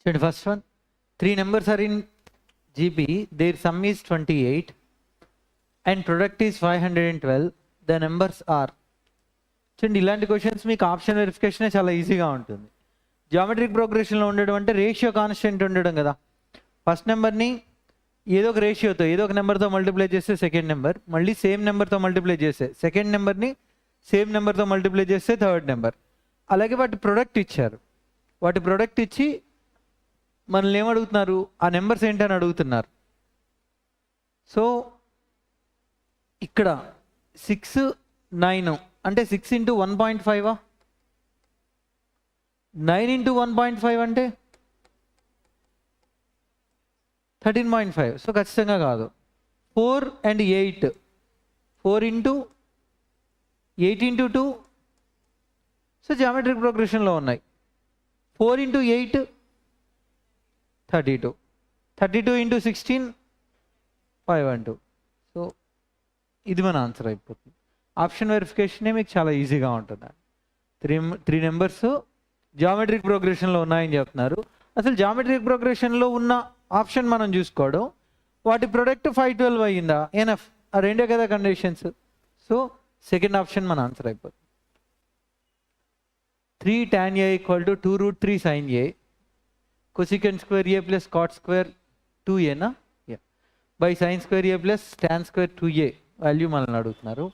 చూడండి first one, 3 numbers are in GB, their sum is 28 and product is 512, the numbers are. చూడండి ఇలాంటి questions మీకు option verification చాలా ఈజీగా ఉంటుంది. జామెట్రిక్ ప్రోగ్రెషన్లో ఉండడం అంటే రేషియో కాన్స్టెంట్ ఉండడం కదా. ఫస్ట్ నెంబర్ని ఏదో ఒక రేషియోతో ఏదో ఒక నెంబర్తో మల్టిప్లై చేస్తే సెకండ్ నెంబర్, మళ్ళీ సేమ్ నెంబర్తో మల్టిప్లై చేస్తే సెకండ్ నెంబర్ని సేమ్ నెంబర్తో మల్టిప్లై చేస్తే థర్డ్ నెంబర్. అలాగే వాటి ప్రొడక్ట్ ఇచ్చారు, వాటి ప్రొడక్ట్ ఇచ్చి మనల్ని ఏమడుగుతున్నారు, ఆ నెంబర్స్ ఏంటని అడుగుతున్నారు. సో ఇక్కడ 6 9 అంటే 6 ఇంటూ 1.5, 9 ఇంటూ 1.5 అంటే 13.5. సో ఖచ్చితంగా కాదు. 4 and 8, 4 into 8 into 2. So geometric ప్రోగ్రెషన్లో ఉన్నాయి. 4 ఇంటూ 8 32, 32 ఇంటూ 16 512. సో ఇది మన ఆన్సర్ అయిపోతుంది. ఆప్షన్ వెరిఫికేషనే మీకు చాలా ఈజీగా ఉంటుంది. త్రీ నెంబర్స్ జామెట్రిక్ ప్రోగ్రెషన్లో ఉన్నాయని చెప్తున్నారు. అసలు జామెట్రిక్ ప్రోగ్రెషన్లో ఉన్న ఆప్షన్ మనం చూసుకోవడం, వాటి ప్రొడక్ట్ 512 అయ్యిందా, ఎనఫ్. ఆ రెండే కదా కండిషన్స్. సో సెకండ్ ఆప్షన్ మన ఆన్సర్ అయిపోతుంది. 3 tan A = 2√3 sin A cosecant square A plus cot square 2A నా by sin square A plus tan square 2A value మనల్ని అడుగుతున్నారు.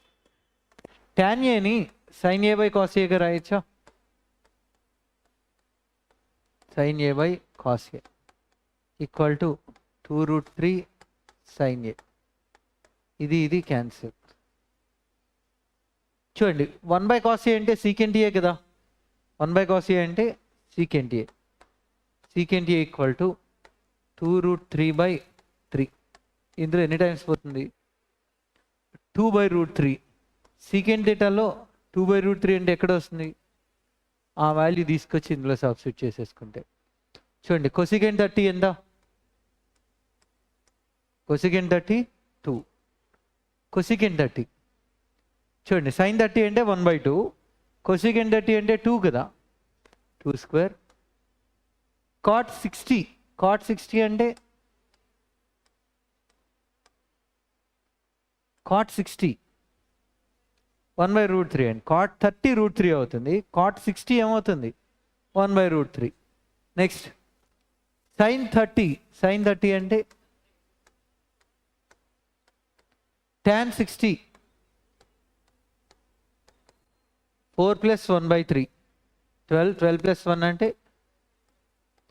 tan Aని sin A by cos Aగా రాయొచ్చా? sin A by cos A equal to 2√3 sin A. ఇది cancel. చూడండి 1 by cos A అంటే secant A కదా, 1 by cos A అంటే secant A. secant A equal to 2√3/3. ఇందులో ఎన్ని టైమ్స్ పోతుంది? 2/√3. secant డేటాలో 2/√3 అంటే ఎక్కడ వస్తుంది? ఆ వాల్యూ తీసుకొచ్చి ఇందులో సబ్స్టిట్యూట్ చేసేసుకుంటే. చూడండి cosecant 30 ఎంత? cosecant 30 2. cosecant 30 చూడండి sin 30 అంటే 1/2, cosecant 30 అంటే 2 కదా, 2² cot 60 అంటే cot 60 1/√3 అండి. cot 30 √3 అవుతుంది, cot 60 ఏమవుతుంది? 1/√3. నెక్స్ట్ sin 30 అంటే tan 60 4 + 1/3, 12 + 1 అంటే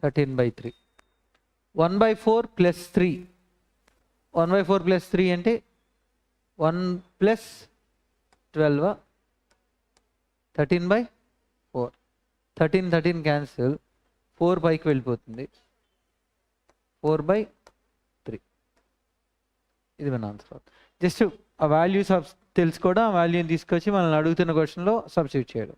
13/3. 1/4 + 3, 1/4 + 3 అంటే 1 + 12 13/4. 13 క్యాన్సిల్, 4 పైకి వెళ్ళిపోతుంది, 4/3. ఇది మన ఆన్సర్. జస్ట్ ఆ వాల్యూస్ తెలుసుకోవడం, ఆ వాల్యూని తీసుకొచ్చి మనల్ని అడుగుతున్న క్వశ్చన్లో సబ్స్టిట్యూట్ చేయడం.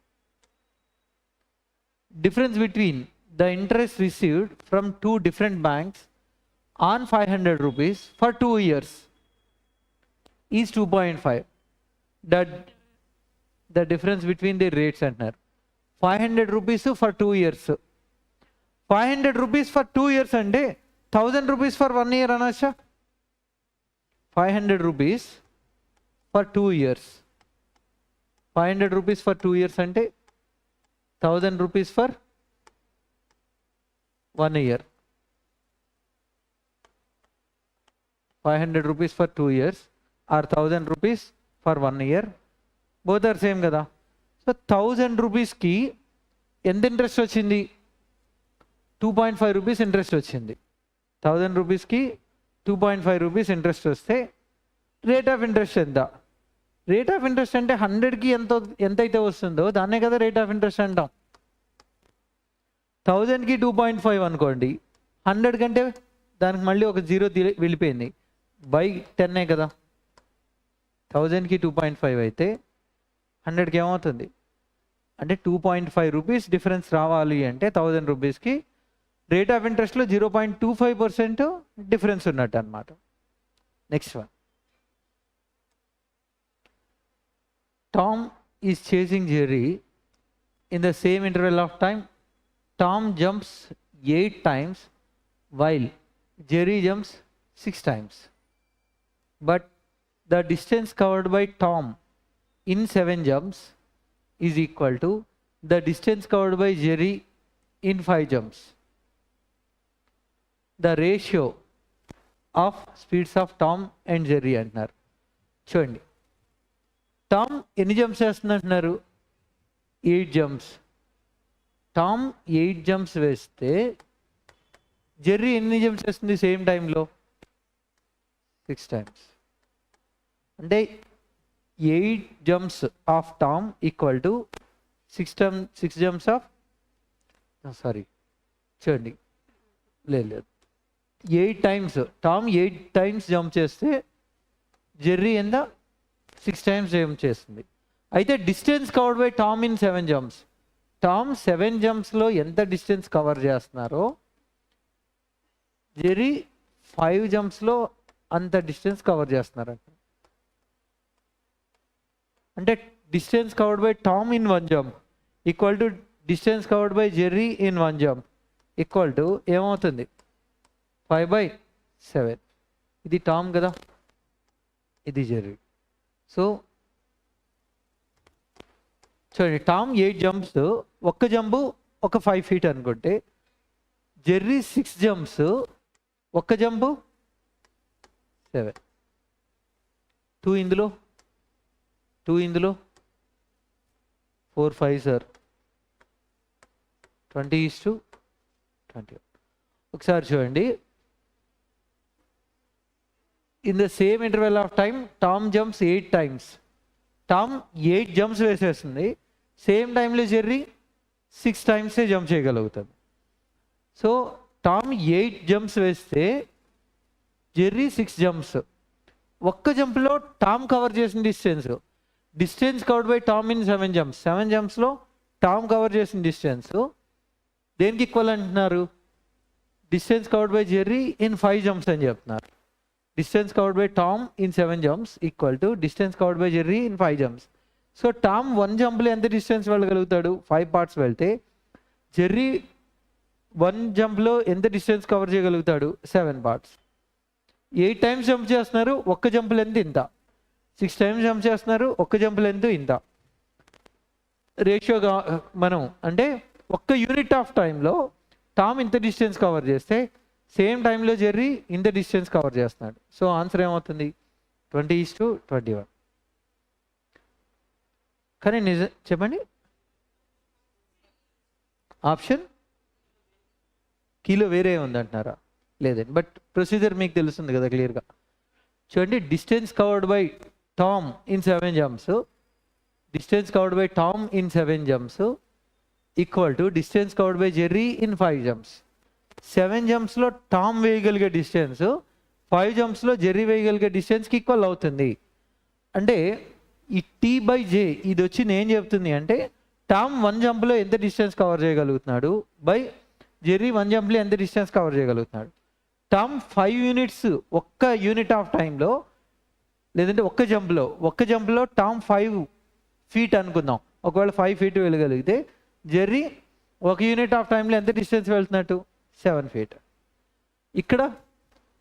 Difference between the interest received from 2 different banks on 500 rupees for 2 years is 2.5. The difference between the rates అంటున్నారు. 500 rupees for 2 years. 500 rupees for 2 years అంటే 1000 rupees for 1 year అనొచ్చా? 500 rupees for 2 years. 500 rupees for 2 years అంటే 1000 rupees for 1 year. 500 rupees for 2 years or 1000 rupees for 1 year. Both are same కదా. So 1000 రూపీస్కి ఎంత interest వచ్చింది? 2.5 rupees interest వచ్చింది. 1000 రూపీస్కి 2.5 rupees interest వస్తే రేట్ ఆఫ్ ఇంట్రెస్ట్ ఎంత? రేట్ ఆఫ్ ఇంట్రెస్ట్ అంటే 100కి ఎంతైతే వస్తుందో దాన్నే కదా రేట్ ఆఫ్ ఇంట్రెస్ట్ అంటాం. 1000కి 2.5 అనుకోండి, 100 కంటే దానికి మళ్ళీ ఒక 0 వెళ్ళిపోయింది, బై 10 కదా. 1000కి 2.5 అయితే 100కి ఏమవుతుంది అంటే 2.5 రూపీస్ డిఫరెన్స్ రావాలి అంటే 1000 రూపీస్కి రేట్ ఆఫ్ ఇంట్రెస్ట్లో 0.25% డిఫరెన్స్ ఉన్నట్టు అనమాట. Next one, Tom is chasing Jerry in the same interval of time. Tom jumps 8 times while Jerry jumps 6 times. But the distance covered by Tom in 7 jumps is equal to the distance covered by Jerry in 5 jumps. The ratio of speeds of Tom and Jerry అంటున్నారు. చూడండి, Tom ఎన్ని jumps చేస్తుంది అంటున్నారు? 8 jumps. Tom 8 jumps వేస్తే Jerry ఎన్ని jumps చేస్తుంది same టైంలో? 6 times. అంటే 8 jumps of Tom equal to 6 jumps of sorry చూడండి లేదు 8 టైమ్స్. టామ్ 8 టైమ్స్ జంప్ చేస్తే జెర్రీ ఎంత 6 టైమ్స్ జంప్ చేస్తుంది. అయితే distance covered by Tom in 7 jumps. Tom 7 జంప్స్లో ఎంత డిస్టెన్స్ కవర్ చేస్తున్నారో జెర్రీ 5 జంప్స్లో అంత డిస్టెన్స్ కవర్ చేస్తున్నారంట. అంటే distance covered by Tom in 1 jump equal to distance covered by Jerry in 1 jump equal to ఏమవుతుంది? 5/7. ఇది టామ్ కదా, ఇది జెర్రీ. సో చూడండి, టామ్ 8 జంప్స్, ఒక్క జంపు ఒక 5 feet అనుకుంటే జెర్రీ 6 జంప్స్, ఒక్క జంపు 7. 2 ఇందులో 4 5 సార్ 20:21. ఒకసారి చూడండి, in the same interval of time Tom jumps 8 times. Tom 8 jumps వేసేస్తుంది, సేమ్ టైంలో జెర్రీ 6 times జంప్ చేయగలుగుతుంది. సో టామ్ 8 జంప్స్ వేస్తే జెర్రీ 6 జంప్స్. ఒక్క జంప్లో టామ్ కవర్ చేసిన distance covered by Tom in 7 jumps. 7 జంప్స్లో టామ్ కవర్ చేసిన డిస్టెన్స్ దేనికి ఈక్వల్ అంటున్నారు? Distance covered by Jerry in 5 jumps అని చెప్తున్నారు. Distance covered by Tom in 7 jumps equal to distance covered by Jerry in 5 jumps. So Tom 1 జంప్లో ఎంత distance వెళ్ళగలుగుతాడు? 5 parts వెళ్తే Jerry 1 జంప్లో ఎంత distance cover చేయగలుగుతాడు? 7 parts. 8 times jump చేస్తున్నారు, ఒక్క jump length ఇంత. 6 times jump చేస్తున్నారు, ఒక్క జంప్ లెంత్ ఇంత. రేషియోగా మనం అంటే ఒక్క యూనిట్ ఆఫ్ టైంలో టామ్ ఇంత డిస్టెన్స్ కవర్ చేస్తే సేమ్ టైంలో జెర్రీ ఇంత డిస్టెన్స్ కవర్ చేస్తున్నాడు. సో ఆన్సర్ ఏమవుతుంది? 20:21. కానీ చెప్పండి, ఆప్షన్ కీలో వేరే ఉందంటున్నారా? లేదండి, బట్ ప్రొసీజర్ మీకు తెలుస్తుంది కదా క్లియర్గా. చూడండి, distance covered by Tom in 7 jumps, distance covered by Tom in 7 jumps equal to distance covered by Jerry in 5 jumps. 7 జంప్స్లో టామ్ వేయగలిగే డిస్టెన్స్ 5 జంప్స్లో జెర్రీ వేయగలిగే డిస్టెన్స్కి ఈక్వల్ అవుతుంది. అంటే ఈ T/J ఇది వచ్చి నేను చెప్తుంది అంటే టామ్ 1 జంప్లో ఎంత డిస్టెన్స్ కవర్ చేయగలుగుతున్నాడు బై జెర్రీ 1 జంప్లో ఎంత డిస్టెన్స్ కవర్ చేయగలుగుతున్నాడు. టామ్ 5 units ఒక్క యూనిట్ ఆఫ్ టైంలో, లేదంటే ఒక్క జంప్లో టామ్ 5 feet అనుకుందాం. ఒకవేళ 5 feet వెళ్ళగలిగితే జెర్రీ ఒక యూనిట్ ఆఫ్ టైంలో ఎంత డిస్టెన్స్ వెళ్తున్నట్టు? 7 feet. ఇక్కడ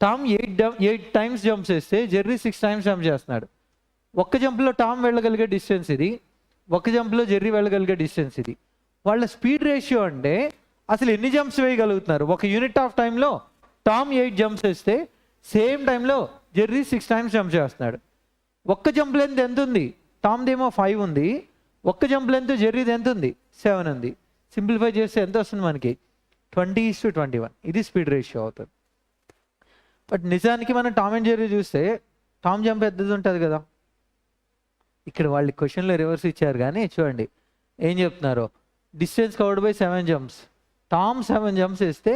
టామ్ 8 times జంప్ చేస్తే జెర్రీ 6 times జంప్ చేస్తున్నాడు. ఒక్క జంప్లో టామ్ వెళ్ళగలిగే డిస్టెన్స్ ఇది, ఒక్క జంప్లో జెర్రీ వెళ్ళగలిగే డిస్టెన్స్ ఇది. వాళ్ళ స్పీడ్ రేషియో అంటే అసలు ఎన్ని జంప్స్ వేయగలుగుతున్నారు? ఒక యూనిట్ ఆఫ్ టైంలో టామ్ 8 జంప్స్ వేస్తే సేమ్ టైంలో జెర్రీ 6 times జంప్ చేస్తున్నాడు. ఒక్క జంప్ లెంత్ ఎంత ఉంది? టామ్దేమో 5 ఉంది, ఒక్క జంప్ లెంత్ జెర్రీది ఎంత ఉంది? 7 ఉంది. సింప్లిఫై చేస్తే ఎంత వస్తుంది మనకి? 20:21. ఇది స్పీడ్ రేషియో అవుతుంది. బట్ నిజానికి మనం టామ్ అండ్ జెర్రీ చూస్తే టామ్ జంప్ పెద్దది ఉంటుంది కదా. ఇక్కడ వాళ్ళు క్వశ్చన్లో రివర్స్ ఇచ్చారు, కానీ చూడండి ఏం చెప్తున్నారు. Distance covered by 7 jumps, Tom 7 jumps వేస్తే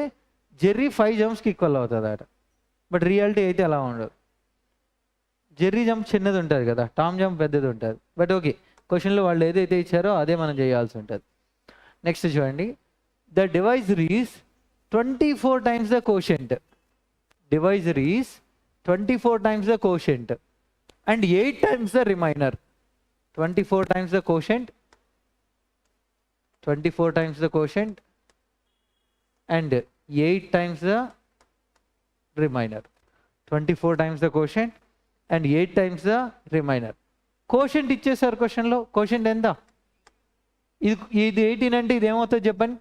జెర్రీ 5 జంప్స్కి ఈక్వల్ అవుతుంది అట. బట్ రియాలిటీ అయితే అలా ఉండదు. జెర్రీ జంప్ చిన్నది ఉంటుంది కదా, టామ్ జంప్ పెద్దది ఉంటుంది. బట్ ఓకే, క్వశ్చన్లో వాళ్ళు ఏదైతే ఇచ్చారో అదే మనం చేయాల్సి ఉంటుంది. నెక్స్ట్ చూడండి, the divisor is 24 times the quotient. Divisor is 24 times the quotient and 8 times the remainder. 24 times the quotient, 24 times the quotient and 8 times the remainder. 24 times the quotient and 8 times the remainder. Quotient ఇచ్చేసారు క్వశ్చన్లో. Question ఎంత? ఇది 18 అంటే ఇది ఏమవుతుంది చెప్పండి?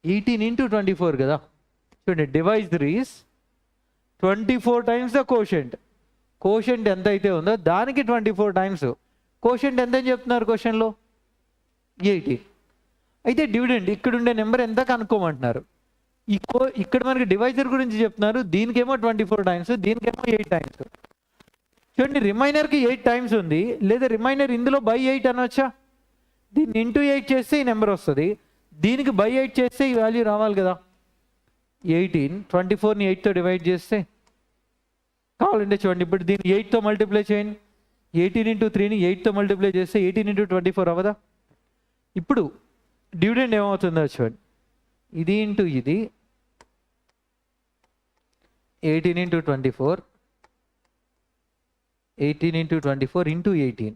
18 into 24 కదా. చూడండి, divisor is 24 times the quotient. Quotient ఎంత అయితే ఉందో దానికి 24 times. కోషెంట్ ఎంత అని చెప్తున్నారు క్వశ్చన్లో? 18. అయితే డివిడెండ్ ఇక్కడ ఉండే నెంబర్ ఎంత కనుక్కోమంటున్నారు. ఇక్కడ మనకి డివైజర్ గురించి చెప్తున్నారు. దీనికేమో 24 times, దీనికేమో 8 times. చూడండి, రిమైనర్కి 8 times ఉంది, లేదా రిమైనర్ ఇందులో బై 8 అనొచ్చా? దీన్ని ఇంటూ 8 చేస్తే ఈ నెంబర్ వస్తుంది, దీనికి బై 8 చేస్తే ఈ వాల్యూ రావాలి కదా. 18, 24ని 8తో డివైడ్ చేస్తే కావాలంటే చూడండి, ఇప్పుడు దీన్ని 8తో మల్టిప్లై చేయండి. 18 into 3ని 8తో మల్టిప్లై చేస్తే 18 into 24 అవ్వదా? ఇప్పుడు డివిడెండ్ ఏమవుతుందో చూడండి, ఇది ఇంటూ ఇది 18 into 24, 18 into 24 into 18.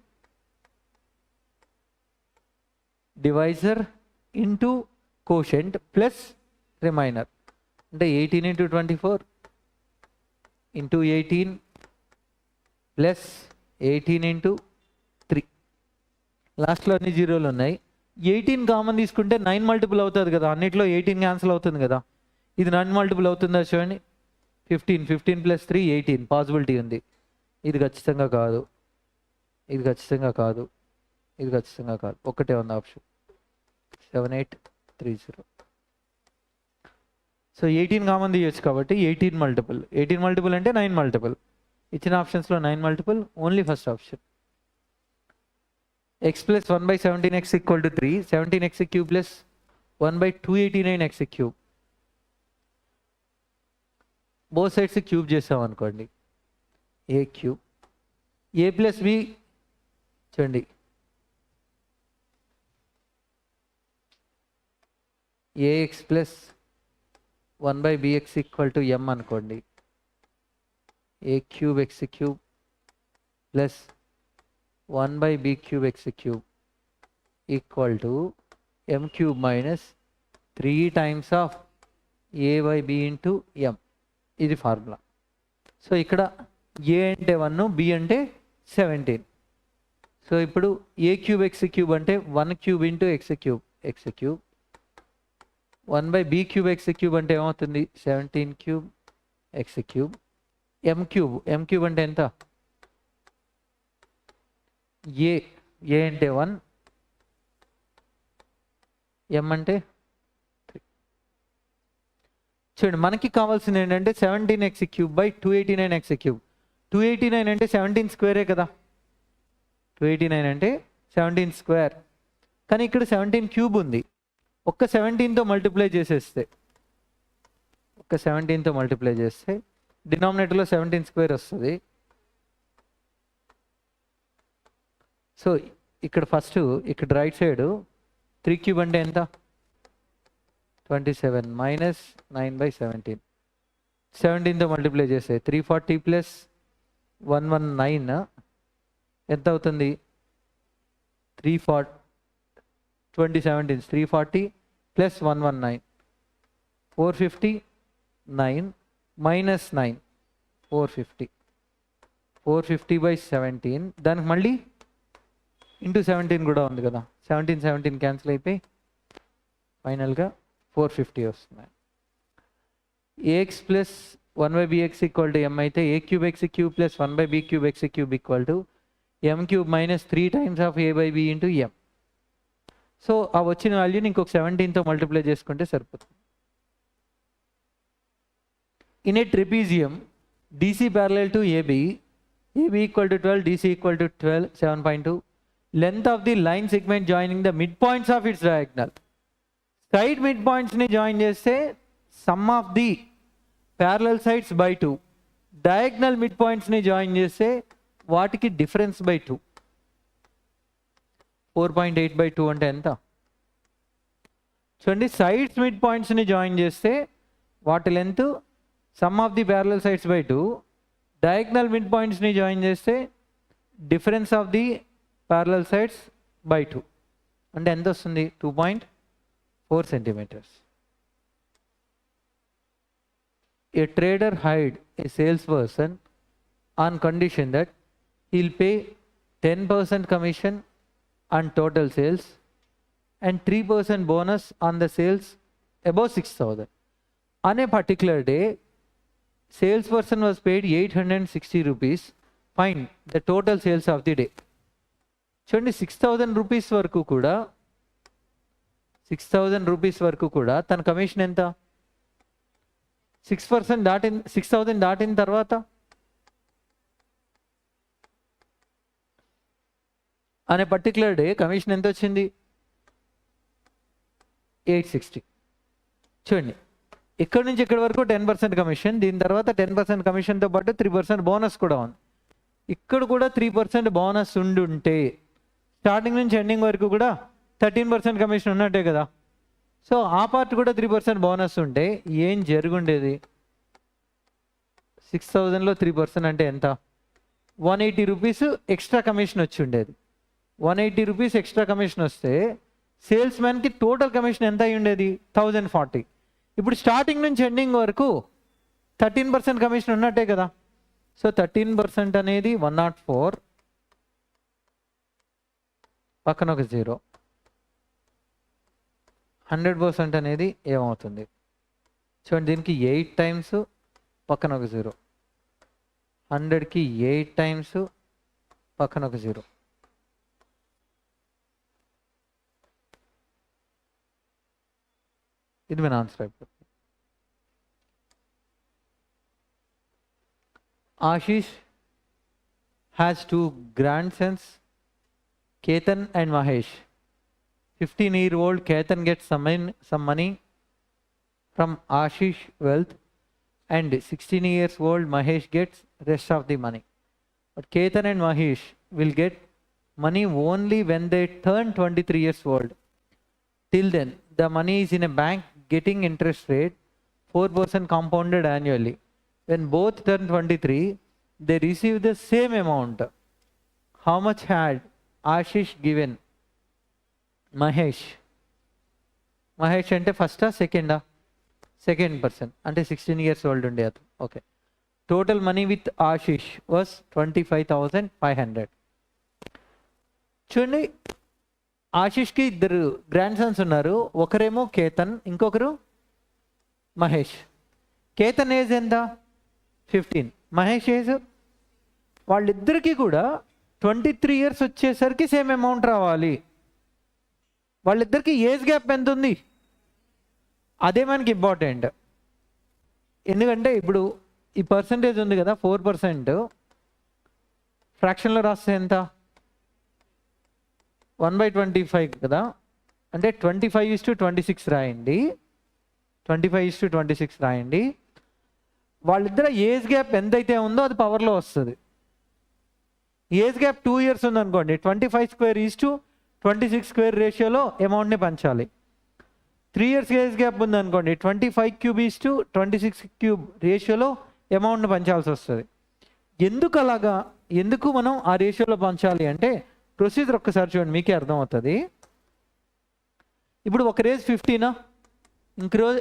Divisor into quotient plus remainder అంటే 18 into 24 into 18 ప్లస్ 18 into 3. లాస్ట్లో అన్ని జీరోలు ఉన్నాయి. 18 కామన్ తీసుకుంటే 9 మల్టిపుల్ అవుతుంది కదా, అన్నిట్లో 18 క్యాన్సిల్ అవుతుంది కదా. ఇది 9 మల్టిపుల్ అవుతుందా చూడండి. 15 plus 3 18 పాసిబిలిటీ ఉంది. ఇది ఖచ్చితంగా కాదు, ఇది ఖచ్చితంగా కాదు, ఇది ఖచ్చితంగా కాదు. ఒక్కటే ఉంది ఆప్షన్ 7830. సో 18 కామన్ తీయచ్చు కాబట్టి 18 మల్టిపుల్. 18 మల్టిపుల్ అంటే 9 మల్టిపుల్. ఇచ్చిన ఆప్షన్స్లో 9 multiple only first option. x plus 1 by 17x equal to 3, 17x cube plus 1 by 289x cube. Both sides cube చేసాం అనుకోండి, a cube. A plus b చూడండి, ax plus 1 by bx equal to m అనుకోండి. A cube x cube plus 1 by b cube x cube equal to m cube minus 3 times of a by b into m. ఇది formula. So ఇక్కడ a అంటే 1, b అంటే 17. So ఇప్పుడు a cube x cube అంటే 1 cube into x cube, x cube. 1 by b cube x cube అంటే ఏమవుతుంది? 17 cube x cube. m cube అంటే ఎంత? ఏ అంటే 1, m అంటే 3. చూడండి, మనకి కావాల్సింది ఏంటంటే 17x cube by 289x cube. 289 అంటే 17 స్క్వేరే కదా. 289 అంటే 17 స్క్వేర్, కానీ ఇక్కడ 17 క్యూబ్ ఉంది. ఒక్క 17తో మల్టిప్లై చేసేస్తే, ఒక్క 17తో మల్టిప్లై చేస్తే డినామినేటర్లో 17 స్క్వేర్ వస్తుంది. సో ఇక్కడ ఫస్ట్ ఇక్కడ రైట్ సైడ్ 3 క్యూబ్ అంటే ఎంత? 27 మైనస్ 9 by 17. 17తో మల్టిప్లై చేస్తే 340 ప్లస్ 119 ఎంత అవుతుంది? 340 ప్లస్ 119 459 మైనస్ 9 450 by 17. దానికి మళ్ళీ ఇంటూ 17 కూడా ఉంది కదా. 17 క్యాన్సిల్ అయిపోయి ఫైనల్గా 450 వస్తుంది. Ax plus 1 by bx equal to m అయితే a cube x cube plus 1 by b cube x cube equal to m cube minus 3 times of a by b into m. So ఆ వచ్చిన వాల్యూని ఇంకొక 17తో multiply చేసుకుంటే సరిపోతుంది. In a trapezium DC parallel to AB equal to 12, DC equal to 12, 7.2. Length of the line segment joining the midpoints of its diagonal. Side midpoints ni join cheste sum of the parallel sides by 2. Diagonal midpoints ni join cheste వాటికి difference by 2. 4.8 by 2 అంటే ఎంత? చూడండి, sides midpoints ni join చేస్తే వాటి length sum of the parallel sides by 2. Diagonal midpoints ni join చేస్తే difference of the parallel sides by 2. అంటే ఎంత వస్తుంది? 2.6. 4 centimeters. A trader hired a salesperson on condition that he'll pay 10% commission on total sales and 3% bonus on the sales above 6,000. On a particular day, salesperson was paid 860 rupees. Find the total sales of the day. చూడండి 6,000 rupees వరకు కూడా 6,000 rupees వరకు కూడా తన commission ఎంత? 6% దాటిన 6,000 దాటిన తర్వాత అనే పర్టికులర్ డే కమిషన్ ఎంత వచ్చింది? 860. చూడండి ఇక్కడ నుంచి ఇక్కడ వరకు 10% కమిషన్, దీని తర్వాత 10% కమిషన్తో పాటు 3% బోనస్ కూడా ఉంది. ఇక్కడ కూడా 3% బోనస్ ఉండుంటే స్టార్టింగ్ నుంచి ఎండింగ్ వరకు కూడా 13% కమిషన్ ఉన్నట్టే కదా. సో ఆ పార్ట్ కూడా 3% బోనస్ ఉంటే ఏం జరుగుండేది? 6,000లో 3% అంటే ఎంత? 180 రూపీస్ ఎక్స్ట్రా కమిషన్ వచ్చి ఉండేది. 180 రూపీస్ ఎక్స్ట్రా కమిషన్ వస్తే సేల్స్ మ్యాన్కి టోటల్ కమిషన్ ఎంత అయి ఉండేది? 1040. ఇప్పుడు స్టార్టింగ్ నుంచి ఎండింగ్ వరకు 13% కమిషన్ ఉన్నట్టే కదా. సో 13% అనేది 104, పక్కన ఒక 0. 100% అనేది ఏమవుతుంది? చూడండి దీనికి 8 టైమ్స్, పక్కన ఒక 0. 100కి 8 టైమ్స్, పక్కన ఒక 0. ఇది మన ఆన్సర్ అయిపోతుంది. Ashish has 2 grandsons, Ketan and Mahesh. 15-year-old Ketan gets some money from Ashish wealth and 16 years old Mahesh gets rest of the money. But Ketan and Mahesh will get money only when they turn 23 years old. Till then, the money is in a bank getting interest rate 4% compounded annually. When both turn 23, they receive the same amount. How much had Ashish given Mahesh? Mahesh అంటే ఫస్టా సెకండా? Second person అంటే 16 years old ఉండే అతను. Okay. Total money with Ashish was 25,500. చూడండి ఆశిష్కి 2 grand Sons ఉన్నారు. ఒకరేమో కేతన్, ఇంకొకరు Mahesh. Ketan age ఎంత? 15. Mahesh age, వాళ్ళిద్దరికీ కూడా 23 years వచ్చేసరికి సేమ్ అమౌంట్ రావాలి. వాళ్ళిద్దరికి ఏజ్ గ్యాప్ ఎంత ఉంది? అదే మనకి ఇంపార్టెంట్. ఎందుకంటే ఇప్పుడు ఈ పర్సంటేజ్ ఉంది కదా 4%, ఫ్రాక్షన్లో రాస్తే ఎంత? 1/25 కదా. అంటే 25:26 రాయండి. 25:26 రాయండి. వాళ్ళిద్దరు ఏజ్ గ్యాప్ ఎంతైతే ఉందో అది పవర్లో వస్తుంది. ఏజ్ గ్యాప్ 2 years ఉందనుకోండి, 25² రేషియోలో అమౌంట్ని పంచాలి. 3 years ఏజ్ గ్యాప్ ఉందనుకోండి, 25³ రేషియోలో అమౌంట్ని పంచాల్సి వస్తుంది. ఎందుకు అలాగా? ఎందుకు మనం ఆ రేషియోలో పంచాలి అంటే ప్రొసీజర్ ఒక్కసారి చూడండి, మీకే అర్థమవుతుంది. ఇప్పుడు ఒక రేజ్ 15,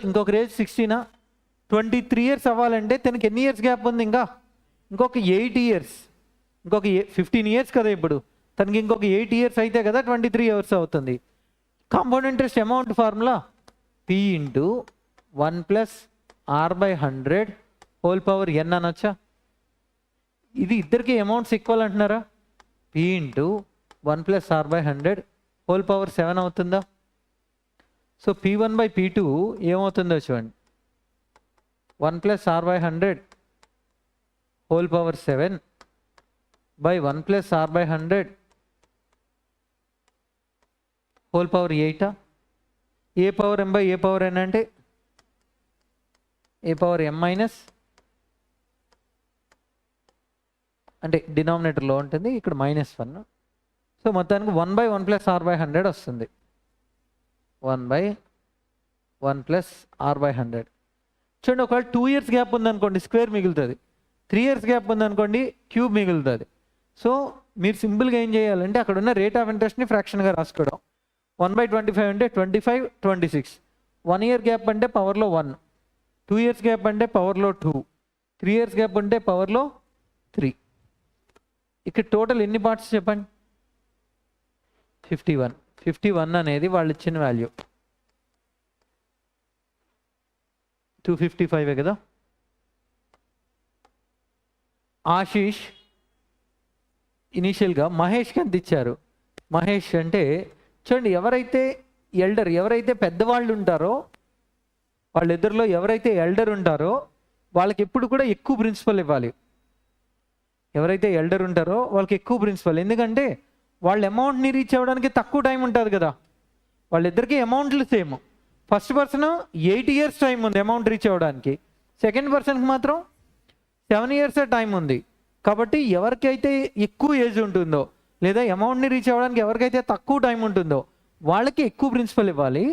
ఇంకొక రేజ్ 16. 23 years అవ్వాలంటే తనకి ఎన్ని ఇయర్స్ గ్యాప్ ఉంది? ఇంకొక 8 years. ఇంకొక 15 years కదా ఇప్పుడు, తనకి ఇంకొక 8 years అయితే కదా 23 years అవుతుంది. Compound interest amount formula P × 1 + R/100 whole power n అనొచ్చా? ఇది ఇద్దరికి అమౌంట్స్ ఈక్వల్ అంటున్నారా? P × 1 + R/100 హోల్ పవర్ 7 అవుతుందా? సో P1/P2 ఏమవుతుందో చూడండి. 1 + R/100 whole power 7 by 1 + R/100 whole power 8. A power m / A power n అంటే ఏ power m minus, అంటే డినామినేటర్లో ఉంటుంది, ఇక్కడ -1. సో మొత్తానికి 1/1 + R/100 వస్తుంది. 1/1 + R/100. చూడండి, ఒకవేళ 2 years గ్యాప్ ఉందనుకోండి స్క్వేర్ మిగులుతుంది. 3 years గ్యాప్ ఉందనుకోండి క్యూబ్ మిగులుతుంది. సో మీరు సింపుల్గా ఏం చేయాలంటే అక్కడ ఉన్న రేట్ ఆఫ్ ఇంట్రెస్ట్ని ఫ్రాక్షన్గా రాసుకోవడం. 1/25 అంటే 25, 26. 1 year గ్యాప్ అంటే పవర్లో 1, 2 years గ్యాప్ అంటే పవర్లో 2, 3 years గ్యాప్ అంటే పవర్లో 3. ఇక్కడ టోటల్ ఎన్ని పార్ట్స్ చెప్పండి? 51. 51 అనేది వాళ్ళు ఇచ్చిన వాల్యూ. 255 కదా. ఆశీష్ ఇనీషియల్గా మహేష్కి ఎంత ఇచ్చారు? మహేష్ అంటే చూడండి, ఎవరైతే ఎల్డర్, ఎవరైతే పెద్దవాళ్ళు ఉంటారో వాళ్ళిద్దరిలో ఎవరైతే ఎల్డర్ ఉంటారో వాళ్ళకి ఎప్పుడు కూడా ఎక్కువ ప్రిన్సిపల్ ఇవ్వాలి. ఎవరైతే ఎల్డర్ ఉంటారో వాళ్ళకి ఎక్కువ ప్రిన్సిపల్, ఎందుకంటే వాళ్ళ అమౌంట్ని రీచ్ అవ్వడానికి తక్కువ టైం ఉంటుంది కదా. వాళ్ళిద్దరికీ అమౌంట్లు same. First person 8 years time ఉంది అమౌంట్ రీచ్ అవ్వడానికి, సెకండ్ పర్సన్కి మాత్రం 7 years టైం ఉంది. కాబట్టి ఎవరికైతే ఎక్కువ ఏజ్ ఉంటుందో లేదా అమౌంట్ని రీచ్ అవ్వడానికి ఎవరికైతే తక్కువ టైం ఉంటుందో వాళ్ళకి ఎక్కువ ప్రిన్సిపల్ ఇవ్వాలి.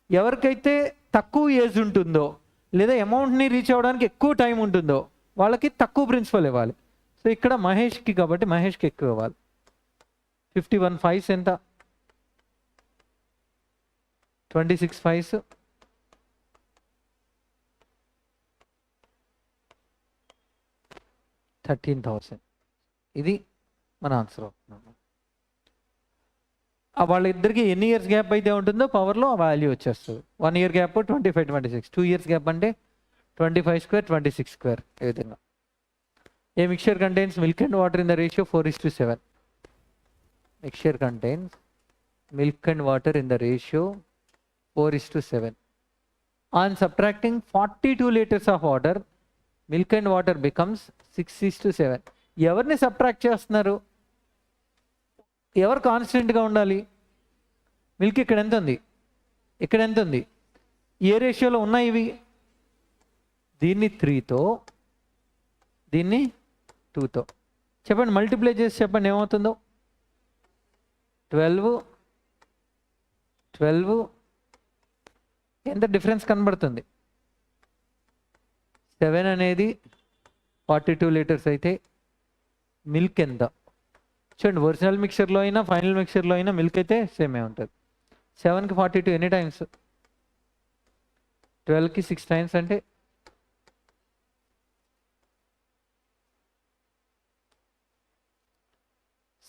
ఎవరికైతే తక్కువ ఏజ్ ఉంటుందో లేదా అమౌంట్ని రీచ్ అవ్వడానికి ఎక్కువ టైం ఉంటుందో వాళ్ళకి తక్కువ ప్రిన్సిపల్ ఇవ్వాలి. సో ఇక్కడ మహేష్కి, కాబట్టి మహేష్కి ఎక్కువ ఇవ్వాలి. 51 5s ఎంత? 26 5s 13,000. ఇది మన ఆన్సర్ అవుతుంది. వాళ్ళిద్దరికి ఎన్ని ఇయర్స్ గ్యాప్ అయితే ఉంటుందో పవర్లో ఆ వాల్యూ వచ్చేస్తుంది. 1 year గ్యాప్ 25 26, 2 years గ్యాప్ అంటే 25² 26². ఈ విధంగా. ఏ mixture contains milk and water in the ratio 4:7. Mixture contains milk and water in the ratio 4:7. On subtracting 42 liters of water, milk and water becomes 6:7. ఎవరిని subtract చేస్తున్నారు? ఎవరు కాన్స్టెంట్గా ఉండాలి? Milk ఇక్కడ ఎంత ఉంది, ఇక్కడ ఎంత ఉంది, ఏ రేషియోలో ఉన్నాయి ఇవి? దీన్ని 3తో, దీన్ని 2తో. చెప్పండి, మల్టిప్లై చేసి చెప్పండి ఏమవుతుందో. 12 ఎంత డిఫరెన్స్ కనబడుతుంది? 7 అనేది 42 liters అయితే మిల్క్ ఎంత? చూడండి, ఒరిజినల్ మిక్చర్లో అయినా ఫైనల్ మిక్చర్లో అయినా మిల్క్ అయితే సేమే ఉంటుంది. 7కి 42 ఎన్ని టైమ్స్? 12కి 6 times అంటే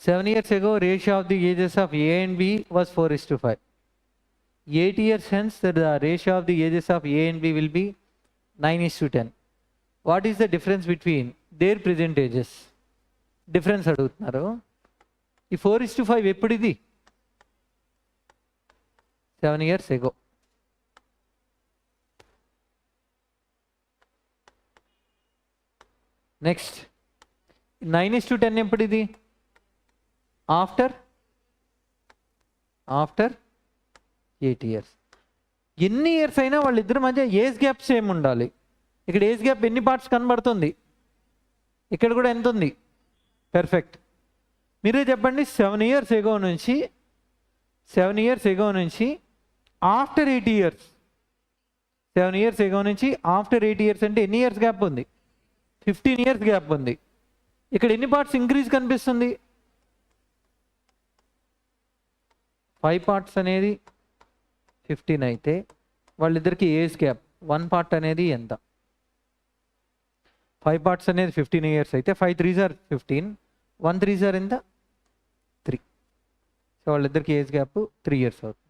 7 years ago, ratio of the ages of A and B was 4:5. 8 years hence, the ratio of the ages of A and B will be 9:10. What is the difference between their present ages? Difference అడుగుతున్నారు. ఈ 4:5 ఎప్పుడు ఇది? 7 years ago. Next 9:10 ఎప్పుడు ఇది? After 8 years. ఎన్ని years అయినా వాళ్ళిద్దరి మధ్య ఏజ్ గ్యాప్ సేమ్ ఉండాలి. ఇక్కడ ఏజ్ గ్యాప్ ఎన్ని పార్ట్స్ కనబడుతుంది? ఇక్కడ కూడా ఎంత ఉంది? పెర్ఫెక్ట్. మీరే చెప్పండి, 7 years ago నుంచి ఆఫ్టర్ 8 years, 7 years ago నుంచి ఆఫ్టర్ 8 years అంటే ఎన్ని ఇయర్స్ గ్యాప్ ఉంది? 15 years గ్యాప్ ఉంది. ఇక్కడ ఎన్ని పార్ట్స్ ఇంక్రీజ్ కనిపిస్తుంది? 5 parts అనేది 15 అయితే వాళ్ళిద్దరికి ఏజ్ గ్యాప్ 1 part అనేది ఎంత? 5 parts అనేది 15 years అయితే 5 3s are 15, 1 3s are ఎంత? 3. సో వాళ్ళిద్దరికి ఏజ్ గ్యాప్ 3 years అవుతుంది.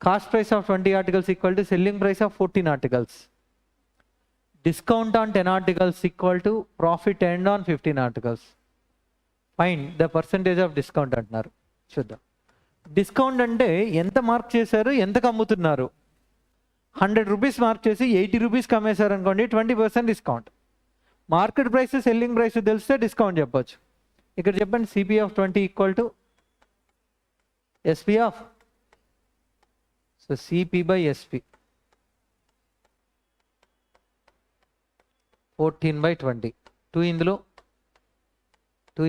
Cost price of 20 articles equal to selling price of 14 articles. Discount on 10 articles equal to profit earned on 15 articles. Find the percentage of discount అంటున్నారు. చూద్దాం. Discount అంటే ఎంత mark చేశారు, ఎంతకు అమ్ముతున్నారు. 100 rupees మార్క్ చేసి 80 rupees అమ్మేశారు అనుకోండి, 20% discount. Market price selling price తెలిస్తే డిస్కౌంట్ చెప్పొచ్చు. ఇక్కడ చెప్పండి, CP of 20 equal to SP of, so CP by SP 14/20. 2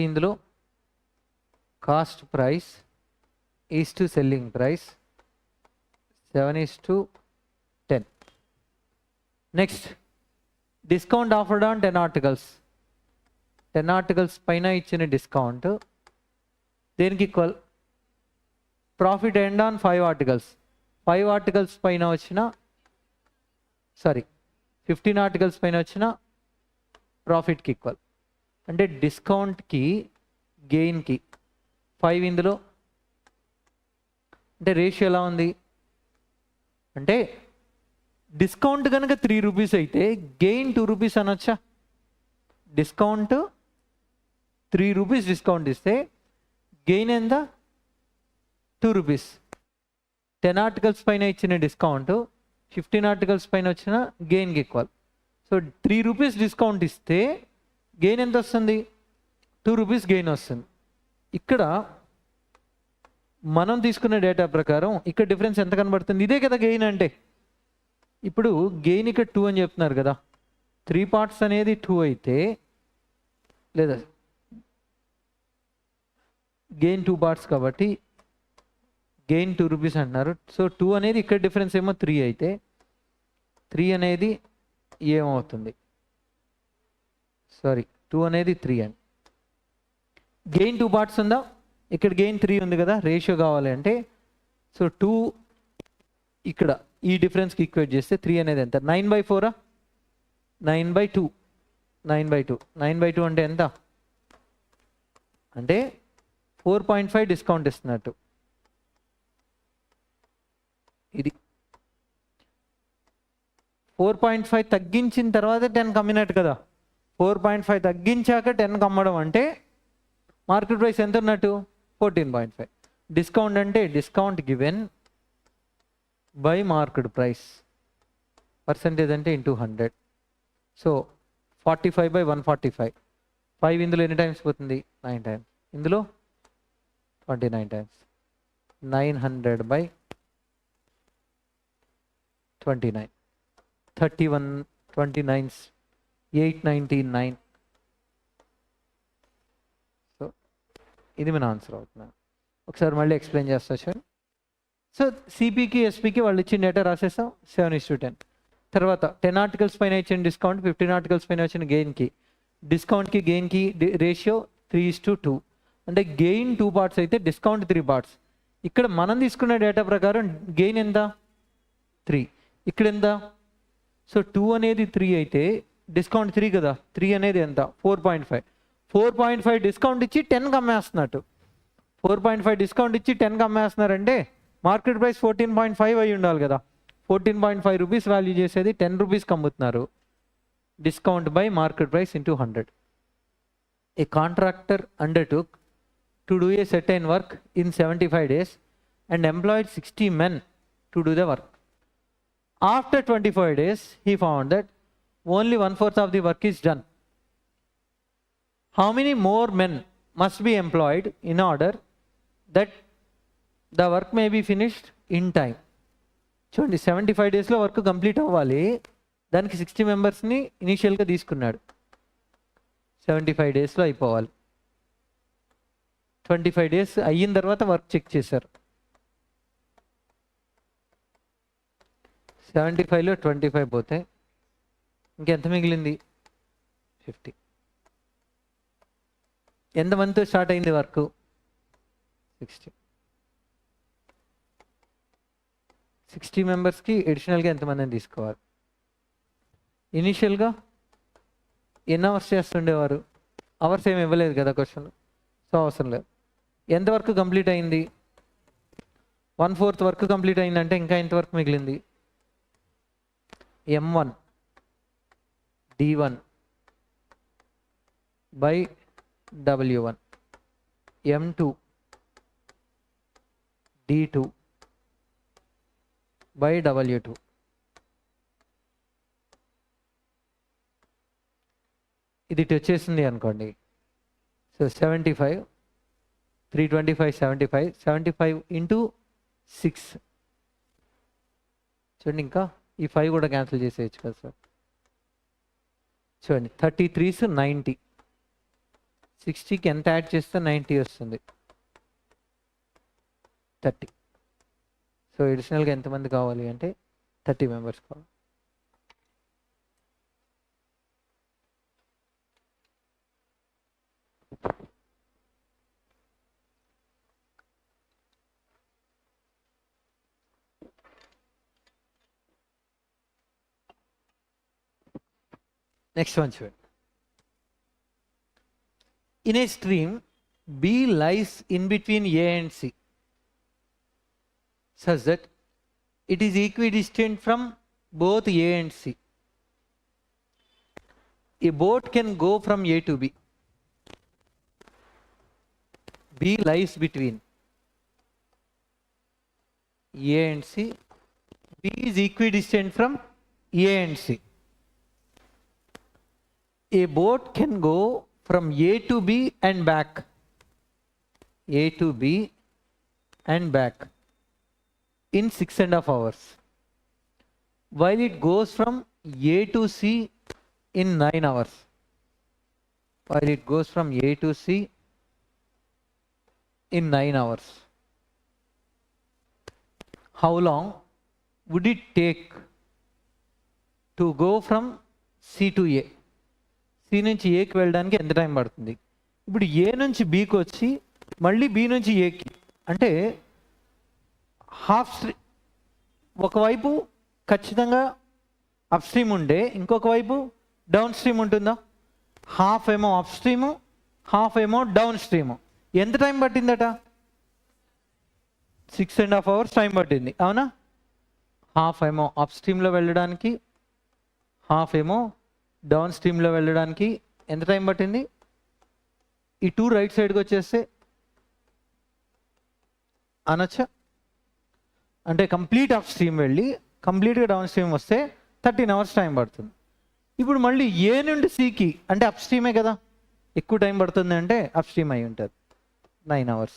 ఇందులో cost price is to selling price 7:10. Next, discount offered on 10 articles. 10 articles పైన ఇచ్చిన డిస్కౌంట్ దేనికి equal? Profit end on 5 articles. 5 articles పైన వచ్చిన 15 ఆర్టికల్స్ పైన వచ్చిన ప్రాఫిట్కి ఈక్వల్. అంటే డిస్కౌంట్కి గెయిన్కి 5 ఇందులో అంటే రేషియో ఎలా ఉంది అంటే డిస్కౌంట్ కనుక 3 రూపీస్ అయితే గెయిన్ 2 రూపీస్ అనొచ్చా? డిస్కౌంట్ 3 రూపీస్ డిస్కౌంట్ ఇస్తే గెయిన్ ఎంత? 2 రూపీస్. 10 ఆర్టికల్స్ పైన ఇచ్చిన డిస్కౌంట్ 15 ఆర్టికల్స్ పైన వచ్చిన గెయిన్కి ఈక్వల్. సో 3 రూపీస్ డిస్కౌంట్ ఇస్తే గెయిన్ ఎంత వస్తుంది? 2 రూపీస్ గెయిన్ వస్తుంది. ఇక్కడ మనం తీసుకున్న డేటా ప్రకారం ఇక్కడ డిఫరెన్స్ ఎంత కనబడుతుంది? ఇదే కదా గెయిన్ అంటే. ఇప్పుడు గెయిన్ ఇక్కడ 2 అని చెప్తున్నారు కదా, 3 పార్ట్స్ అనేది 2 అయితే, లేదా గెయిన్ 2 పార్ట్స్ కాబట్టి గెయిన్ 2 రూపీస్ అంటున్నారు. సో 2 అనేది ఇక్కడ డిఫరెన్స్ ఏమో 3 అయితే 3 అనేది ఏమవుతుంది? 2 అనేది 3 అని. గెయిన్ 2 పార్ట్స్ ఉందా? ఇక్కడ గెయిన్ 3 ఉంది కదా, రేషియో కావాలి అంటే. సో 2 ఇక్కడ ఈ డిఫరెన్స్కి ఈక్వేట్ చేస్తే 3 అనేది ఎంత? 9/4. 9/2. 9/2. 9/2 అంటే ఎంత? అంటే 4.5 డిస్కౌంట్ ఇస్తున్నట్టు. ఇది 4.5 తగ్గించిన తర్వాత 10 కమ్మినట్టు కదా. 4.5 తగ్గించాక 10 కమ్మడం అంటే మార్కెట్ ప్రైస్ ఎంత ఉన్నట్టు? 14.5. డిస్కౌంట్ అంటే discount given by market price, percentage అంటే ఇంటూ 100. సో 45/145. 5 ఇందులో ఎన్ని టైమ్స్ పోతుంది? 9 టైమ్స్. ఇందులో 29 టైమ్స్. 900/29. 31 29s 899. సో ఇది మన ఆన్సర్ అవుతుంది. ఒకసారి మళ్ళీ ఎక్స్ప్లెయిన్ చేస్తా సార్. సో సిపికి ఎస్పికి వాళ్ళు ఇచ్చిన డేటా రాసేస్తాం. 7:10. తర్వాత 10 ఆర్టికల్స్ పైన ఇచ్చిన డిస్కౌంట్, 15 ఆర్టికల్స్ పైన వచ్చిన గెయిన్కి, డిస్కౌంట్కి గెయిన్కి రేషియో 3:2. అంటే గెయిన్ 2 పార్ట్స్ అయితే డిస్కౌంట్ 3 పార్ట్స్. ఇక్కడ మనం తీసుకున్న డేటా ప్రకారం గెయిన్ ఎంత? 3. ఇక్కడ ఎంత? సో 2 అనేది 3 అయితే డిస్కౌంట్ 3 కదా, 3 అనేది ఎంత? 4.5. 4.5 డిస్కౌంట్ ఇచ్చి 10కి అమ్మేస్తున్నట్టు. 4.5 డిస్కౌంట్ ఇచ్చి 10కి అమ్మేస్తున్నారంటే మార్కెట్ ప్రైస్ 14.5 అయి ఉండాలి కదా. 14.5 రూపీస్ వాల్యూ చేసేది 10 రూపీస్కి అమ్ముతున్నారు. Discount by market price into 100. A contractor undertook to do a certain work in 75 days and employed 60 men to do the work. After 25 days, he found that only 1/4 of the work is done. How many more men must be employed in order that the work may be finished in time? చూడండి, 75 డేస్లో work complete అవ్వాలి. దానికి 60 మెంబర్స్ని ఇనీషియల్గా తీసుకున్నాడు. 75 డేస్లో అయిపోవాలి. 25 days అయిన తర్వాత వర్క్ చెక్ చేశారు. 75లో 25 పోతే ఇంకెంత మిగిలింది? 50. ఎంతమందితో స్టార్ట్ అయింది వర్క్? 60. 60 మెంబర్స్కి ఎడిషనల్గా ఎంతమందిని తీసుకోవాలి? ఇనీషియల్గా ఎన్ని అవర్స్ చేస్తుండేవారు? అవర్స్ ఏమి ఇవ్వలేదు కదా క్వశ్చన్, సో అవసరం లేదు. ఎంత వర్క్ కంప్లీట్ అయింది? 1/4 వర్క్ కంప్లీట్ అయిందంటే ఇంకా ఎంత వర్క్ మిగిలింది? M1 D1 by W1, M2 D2 by W2. ఇది వచ్చేసింది అనుకోండి. So 75, 325, 75, 75 into 6. చూడండి, ఇంకా ఈ 5 కూడా క్యాన్సిల్ చేసేయచ్చు కదా సార్. చూడండి, 33s 90. 60కి ఎంత యాడ్ చేస్తే 90 వస్తుంది? 30. సో ఎడిషనల్గా ఎంతమంది కావాలి అంటే 30 మెంబర్స్ కావాలి. నెక్స్ట్ వన్ చూడండి. In a stream B lies in between A and C such that it is equidistant from both A and C. A boat can go from A to B. B lies between A and C. B is equidistant from A and C. A boat can go from A to B and back. A to B and back in 6.5 hours, while it goes from A to C in 9 hours. While it goes from A to C in 9 hours. How long would it take to go from C to A? C నుంచి ఏకి వెళ్ళడానికి ఎంత time పడుతుంది? ఇప్పుడు ఏ నుంచి బీకి వచ్చి మళ్ళీ బి నుంచి ఏకి అంటే హాఫ్ స్ట్రీమ్, ఒకవైపు ఖచ్చితంగా అప్ స్ట్రీమ్ ఉండే ఇంకొక వైపు డౌన్ స్ట్రీమ్ ఉంటుందా? హాఫ్ ఏమో అప్ స్ట్రీము, హాఫ్ ఏమో డౌన్ స్ట్రీము. ఎంత టైం పట్టిందట? 6.5 hours టైం పట్టింది, అవునా? హాఫ్ ఏమో అప్ స్ట్రీమ్లో వెళ్ళడానికి, హాఫ్ ఏమో డౌన్ స్ట్రీమ్లో వెళ్ళడానికి ఎంత టైం పట్టింది? ఈ టూ రైట్ సైడ్కి వచ్చేస్తే అనొచ్చా? అంటే కంప్లీట్ అప్ స్ట్రీమ్ వెళ్ళి కంప్లీట్గా డౌన్ స్ట్రీమ్ వస్తే 13 hours టైం పడుతుంది. ఇప్పుడు మళ్ళీ ఏ నుండి సికి అంటే అప్ స్ట్రీమే కదా, ఎక్కువ టైం పడుతుంది అంటే అప్ స్ట్రీమ్ అయి ఉంటుంది 9 hours.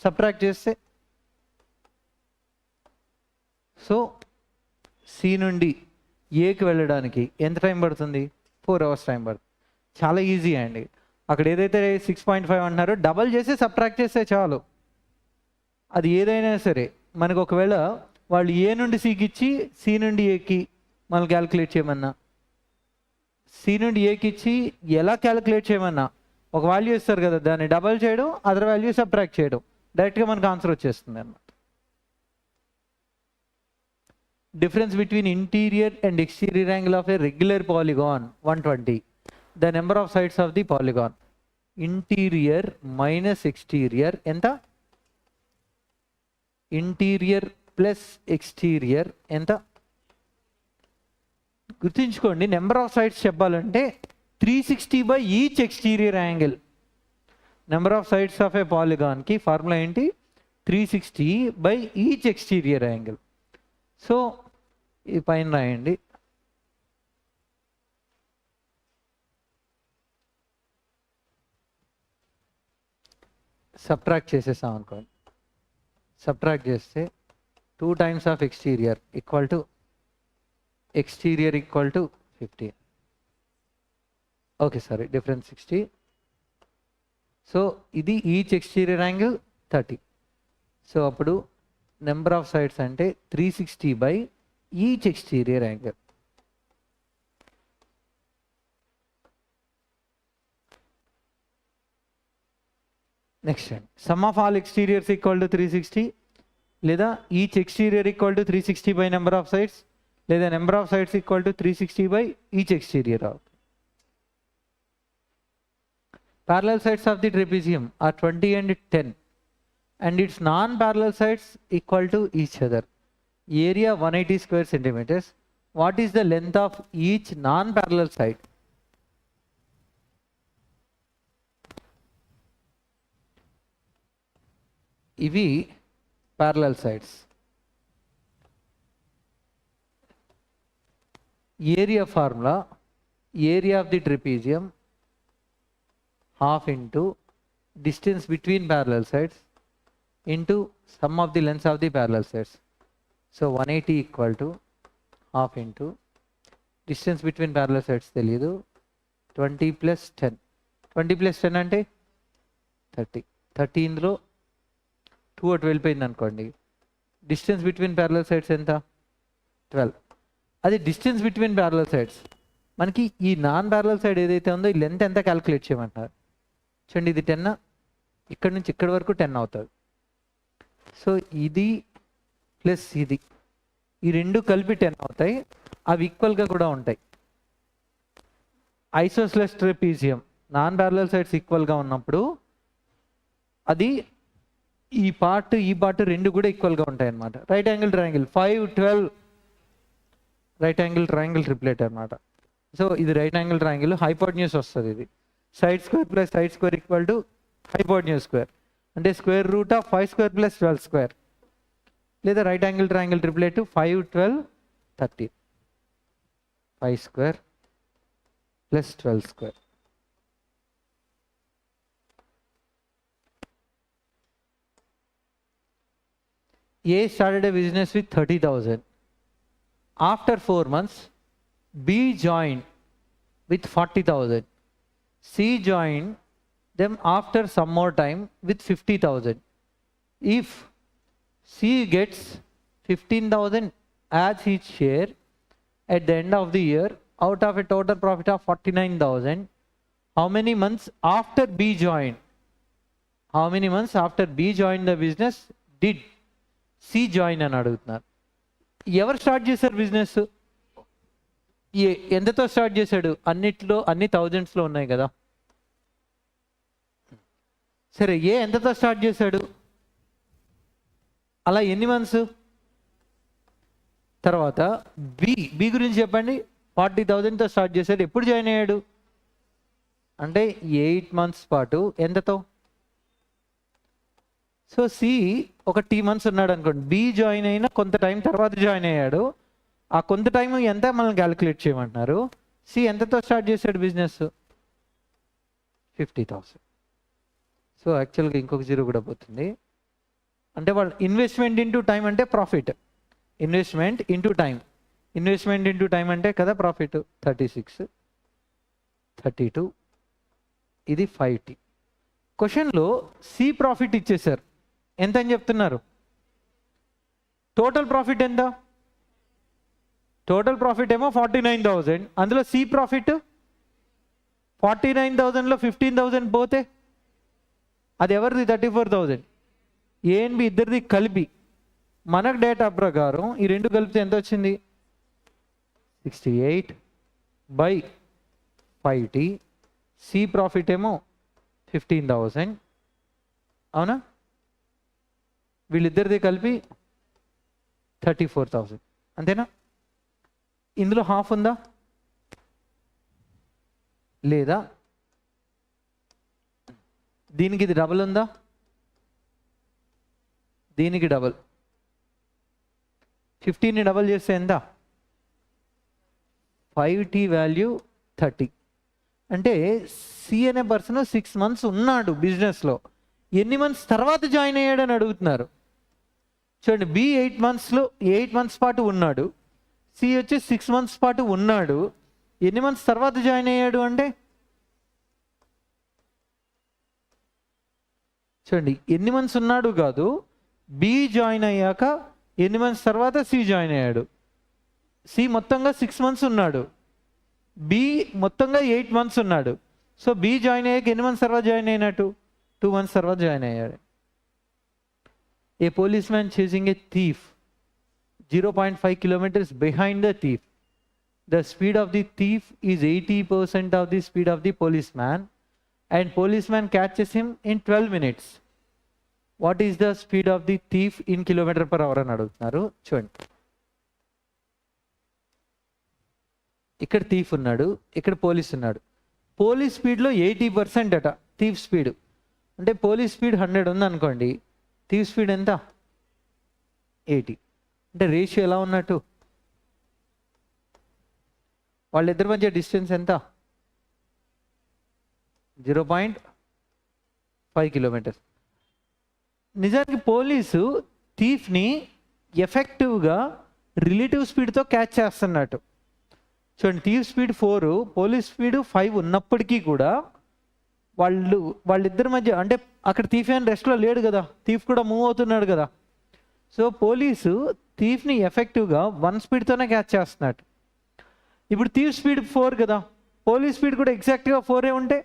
సబ్ట్రాక్ట్ చేస్తే సో సి నుండి ఏకి వెళ్ళడానికి ఎంత టైం పడుతుంది? 4 hours టైం పడుతుంది. చాలా ఈజీ అండి. అక్కడ ఏదైతే 6.5 అంటున్నారో డబల్ చేసి సబ్ట్రాక్ట్ చేస్తే చాలు. అది ఏదైనా సరే మనకు ఒకవేళ వాళ్ళు ఏ నుండి సికి ఇచ్చి సి నుండి ఏకి మనం క్యాలిక్యులేట్ చేయమన్నా, సి నుండి ఏకి ఇచ్చి ఎలా క్యాలిక్యులేట్ చేయమన్నా ఒక వాల్యూ ఇస్తారు కదా, దాన్ని డబల్ చేయడం, అదర్ వాల్యూ సబ్ట్రాక్ట్ చేయడం, డైరెక్ట్గా మనకు ఆన్సర్ వచ్చేస్తుంది అన్నమాట. Difference between interior and exterior angle of a regular polygon 120. The number of sides of the polygon. Interior minus exterior enta? Interior plus exterior enta? గుర్తుంచుకోండి, నెంబర్ ఆఫ్ సైడ్స్ చెప్పాలంటే 360 by each exterior angle. Number of sides of a పాలిగాన్కి formula ఏంటి? 360 by each exterior angle. So ఈ పైన రాయండి. Subtract చేసేసాం అనుకోండి. Subtract చేస్తే 2 times of exterior equal to exterior equal to 50. Okay, sorry, difference 60. So ఇది ఈచ్ ఎక్స్టీరియర్ యాంగిల్ 30. సో అప్పుడు నెంబర్ ఆఫ్ సైడ్స్ అంటే 360 by each exterior angle. Next one, sum of all exteriors equal to 360, లేదా each exterior equal to 360 by number of sides, లేదా number of sides equal to 360 by each exterior. Parallel sides of the trapezium are 20 and 10 and its non-parallel sides equal to each other. Area 180 square centimeters. What is the length of each non-parallel side? ఇవి parallel sides. Area formula, area of the trapezium half into distance between parallel sides into sum of the lengths of the parallel sides. So 180 equal to half into distance between parallel sides తెలియదు, 20 plus 10. 20 plus 10 అంటే 30. 30 ఇందులో 2 అటు వెళ్ళిపోయింది అనుకోండి. Distance between parallel sides ఎంత? 12. అది distance between parallel sides. మనకి ఈ నాన్ ప్యారలల్ సైడ్ ఏదైతే ఉందో ఈ లెంత్ ఎంత క్యాలిక్యులేట్ చేయమంటారు చూడండి. ఇది 10, ఇక్కడ నుంచి ఇక్కడ వరకు 10 అవుతుంది. సో ఇది ప్లస్ ఇది, ఈ రెండు కలిపి 10 అవుతాయి. అవి ఈక్వల్గా కూడా ఉంటాయి. Isosceles trapezium non parallel sides ఈక్వల్గా ఉన్నప్పుడు అది ఈ పార్ట్ రెండు కూడా ఈక్వల్గా ఉంటాయి అన్నమాట. Right angle triangle 5, 12 right angle triangle triplet అనమాట. సో ఇది రైట్ యాంగిల్ ట్రయాంగిల్, హైపోటెన్యూస్ వస్తుంది. ఇది side square plus side square equal to hypotenuse square, అంటే square root of 5 square plus 12 square. లేదా right angle triangle triplet 5, 12, 30 5 square plus 12 square. A started a business with 30,000. After 4 months, B joined with 40,000. C joined them after some more time with 50,000. If C gets 15,000 as his share at the end of the year out of a total profit of 49,000, how many months after B joined? How many months after B joined the business did C join అని అడుగుతున్నారు. ఎవరు start చేశారు business? ఎంతతో start చేశాడు? అన్ని థౌజండ్స్లో ఉన్నాయి కదా. సరే, ఎంతతో start చేశాడు? అలా ఎన్ని మంత్స్? తర్వాత బి గురించి చెప్పండి. 40,000తో స్టార్ట్ చేశాడు. ఎప్పుడు జాయిన్ అయ్యాడు అంటే 8 months పాటు. ఎంతతో? సో సి ఒక 3 months ఉన్నాడు అనుకోండి. బి జాయిన్ అయినా కొంత టైం తర్వాత జాయిన్ అయ్యాడు. ఆ కొంత టైం ఎంత మనం క్యాలిక్యులేట్ చేయమంటున్నారు. సి ఎంతతో స్టార్ట్ చేశాడు బిజినెస్? 50,000. సో యాక్చువల్గా ఇంకొక 0 కూడా పోతుంది. అంటే వాళ్ళు ఇన్వెస్ట్మెంట్ ఇంటూ టైం అంటే profit. Investment into time, investment into time అంటే కదా ప్రాఫిట్. 36, 32, ఇది 5T. క్వశ్చన్లో సి ప్రాఫిట్ ఇచ్చేసారు. ఎంత అని చెప్తున్నారు? టోటల్ ప్రాఫిట్ ఎంత? టోటల్ ప్రాఫిట్ ఏమో 49,000. అందులో సి ప్రాఫిట్ 49,000లో 15,000 పోతే అది ఎవరిది? 34,000. ఏ అండ్ బి ఇద్దరిది కలిపి మనకు డేటా ప్రకారం ఈ రెండు కలిపితే ఎంత వచ్చింది? 68/5T. సి ప్రాఫిట్ ఏమో 15,000. అవునా? వీళ్ళిద్దరిది కలిపి 34,000. అంతేనా? ఇందులో హాఫ్ ఉందా లేదా? దీనికి ఇది డబల్ ఉందా? దీనికి డబల్. 15ని డబల్ చేస్తే ఎంత? 5T value 30. అంటే సి అనే పర్సన్ 6 months ఉన్నాడు బిజినెస్లో. ఎన్ని మంత్స్ తర్వాత జాయిన్ అయ్యాడు అని అడుగుతున్నారు. చూడండి, బి 8 months పాటు ఉన్నాడు. సి వచ్చి 6 months పాటు ఉన్నాడు. ఎన్ని మంత్స్ తర్వాత జాయిన్ అయ్యాడు అంటే చూడండి, ఎన్ని మంత్స్ ఉన్నాడు కాదు, బి జాయిన్ అయ్యాక ఎన్ని మంత్స్ తర్వాత సి జాయిన్ అయ్యాడు. సి మొత్తంగా 6 months ఉన్నాడు, బి మొత్తంగా 8 months ఉన్నాడు. సో బి జాయిన్ అయ్యాక ఎన్ని మంత్స్ తర్వాత జాయిన్ అయినట్టు? 2 months తర్వాత జాయిన్ అయ్యాడు. ఏ police man chasing A thief 0.5 kilometers behind the thief. The speed of the thief is 80% of the speed of the policeman, and policeman catches him in 12 minutes. What is the speed of the thief in km/h అని అడుగుతున్నారు. చూడండి, ఇక్కడ thief ఉన్నాడు, ఇక్కడ police ఉన్నాడు. Police స్పీడ్లో 80% అట thief speed. అంటే పోలీస్ స్పీడ్ 100 ఉంది అనుకోండి, థీఫ్ స్పీడ్ ఎంత? 80. అంటే రేషియో ఎలా ఉన్నట్టు? వాళ్ళిద్దరి మధ్య డిస్టెన్స్ ఎంత? 0.5 kilometers. నిజానికి పోలీసు థీఫ్ని ఎఫెక్టివ్గా రిలేటివ్ స్పీడ్తో క్యాచ్ చేస్తున్నట్టు. చూడండి, థీఫ్ స్పీడ్ 4, పోలీస్ స్పీడ్ 5 ఉన్నప్పటికీ కూడా వాళ్ళిద్దరి మధ్య, అంటే అక్కడ థీఫ్ అని రెస్ట్లో లేడు కదా, థీఫ్ కూడా మూవ్ అవుతున్నాడు కదా. సో పోలీసు థీఫ్ని ఎఫెక్టివ్గా 1 స్పీడ్తోనే క్యాచ్ చేస్తున్నట్టు. ఇప్పుడు థీఫ్ స్పీడ్ 4 కదా, పోలీస్ స్పీడ్ కూడా ఎగ్జాక్ట్గా 4 ఉంటే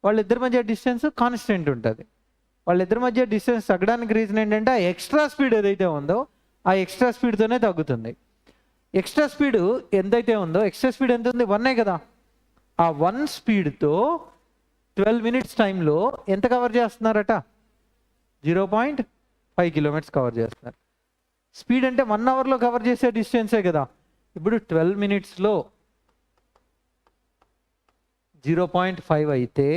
వాళ్ళిద్దరి మధ్య డిస్టెన్స్ కాన్స్టెంట్ ఉంటుంది. వాళ్ళిద్దరి మధ్య డిస్టెన్స్ తగ్గడానికి రీజన్ ఏంటంటే ఆ ఎక్స్ట్రా స్పీడ్ ఏదైతే ఉందో ఆ ఎక్స్ట్రా స్పీడ్తోనే తగ్గుతుంది. ఎక్స్ట్రా స్పీడ్ ఎంతైతే ఉందో ఎక్స్ట్రా స్పీడ్ ఎంత ఉంది 1 కదా. ఆ 1 స్పీడ్తో 12 మినిట్స్ టైంలో ఎంత కవర్ చేస్తున్నారట? 0.5 కిలోమీటర్స్ కవర్ చేస్తున్నారు. స్పీడ్ అంటే 1 అవర్లో కవర్ చేసే డిస్టెన్సే కదా. ఇప్పుడు 12 మినిట్స్లో 0.5 అయితే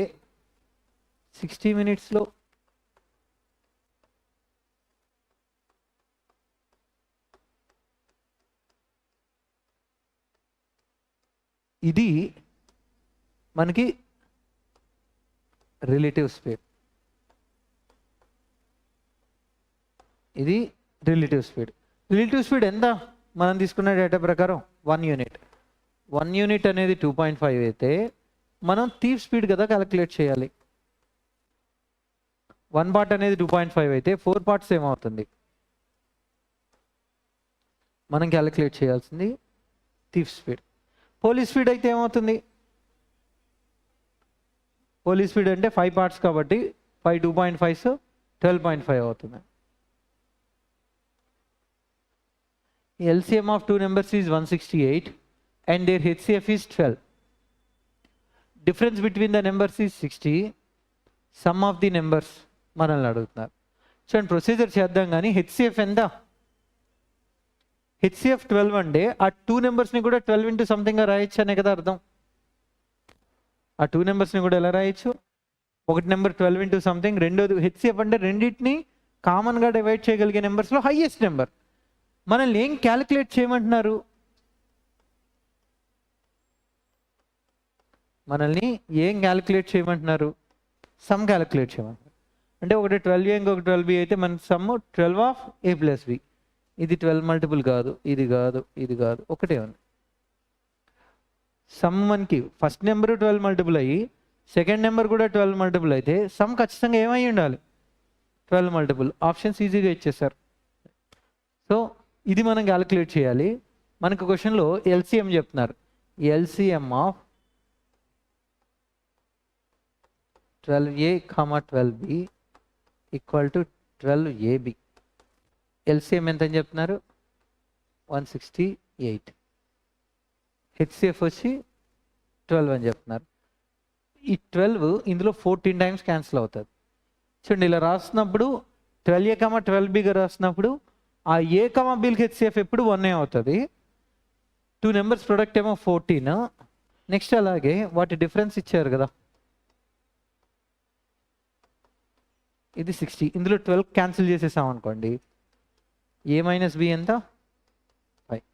60 మినిట్స్లో ఇది మనకి రిలేటివ్ స్పీడ్. ఇది రిలేటివ్ స్పీడ్. రిలేటివ్ స్పీడ్ ఎంత? మనం తీసుకున్న డేటా ప్రకారం 1 యూనిట్. 1 యూనిట్ అనేది 2.5 అయితే మనం థీఫ్ స్పీడ్ కదా క్యాలిక్యులేట్ చేయాలి. 1 పార్ట్ అనేది 2.5 అయితే 4 పార్ట్స్ ఏమవుతుంది? మనం క్యాలిక్యులేట్ చేయాల్సింది థీఫ్ స్పీడ్. పోలీస్ స్పీడ్ అయితే ఏమవుతుంది? పోలీస్ స్పీడ్ అంటే 5 పార్ట్స్ కాబట్టి 5 2.5 12.5 అవుతుంది. LCM of two numbers is 168 and their HCF is 12. Difference between the numbers is 60. Sum of the numbers మనల్ని అడుగుతున్నారు. చూడండి ప్రొసీజర్ చేద్దాం కానీ హెచ్సిఎఫ్ ఎంత? హెచ్సిఎఫ్ 12 అంటే ఆ 2 నెంబర్స్ని కూడా 12 ఇంటూ సంథింగ్గా రాయొచ్చు అనే కదా అర్థం. ఆ 2 నెంబర్స్ని కూడా ఎలా రాయొచ్చు? ఒకటి నెంబర్ 12 ఇంటూ సంథింగ్, రెండోది హెచ్సిఎఫ్ అంటే రెండింటిని కామన్గా డివైడ్ చేయగలిగే నెంబర్స్లో హైయెస్ట్ నెంబర్. మనల్ని ఏం క్యాలిక్యులేట్ చేయమంటున్నారు? సమ్ క్యాలిక్యులేట్ చేయమంటున్నారు. అంటే ఒకటి 12A ఇంకొక 12B అయితే మన some 12 of A plus B. ఇది 12 మల్టిపుల్ కాదు, ఇది కాదు, ఇది కాదు, ఒకటే ఉంది. సమ్ మనకి ఫస్ట్ నెంబర్ 12 మల్టిపుల్ అయ్యి సెకండ్ నెంబర్ కూడా 12 మల్టిపుల్ అయితే సమ్ ఖచ్చితంగా ఏమై ఉండాలి? 12 మల్టిపుల్. ఆప్షన్స్ ఈజీగా ఇచ్చేసారు. సో ఇది మనం క్యాలిక్యులేట్ చేయాలి. మనకు క్వశ్చన్లో ఎల్సిఎం చెప్తున్నారు. LCM of 12A, 12B equal to 12AB. LCM ఎంత అని చెప్తున్నారు? 168. హెచ్సిఎఫ్ వచ్చి 12 అని చెప్తున్నారు. ఈ 12 ఇందులో 14 టైమ్స్ క్యాన్సిల్ అవుతుంది. చూడండి ఇలా రాస్తున్నప్పుడు 12A, 12Bగా రాస్తున్నప్పుడు ఆ A, Bకి హెచ్సిఎఫ్ ఎప్పుడు 1 అవుతుంది. 2 నెంబర్స్ ప్రొడక్ట్ ఏమో 14. నెక్స్ట్ అలాగే వాటి డిఫరెన్స్ ఇచ్చారు కదా, ఇది 60. ఇందులో 12 క్యాన్సిల్ చేసేసాం అనుకోండి, A మైనస్ B ఎంత? 5.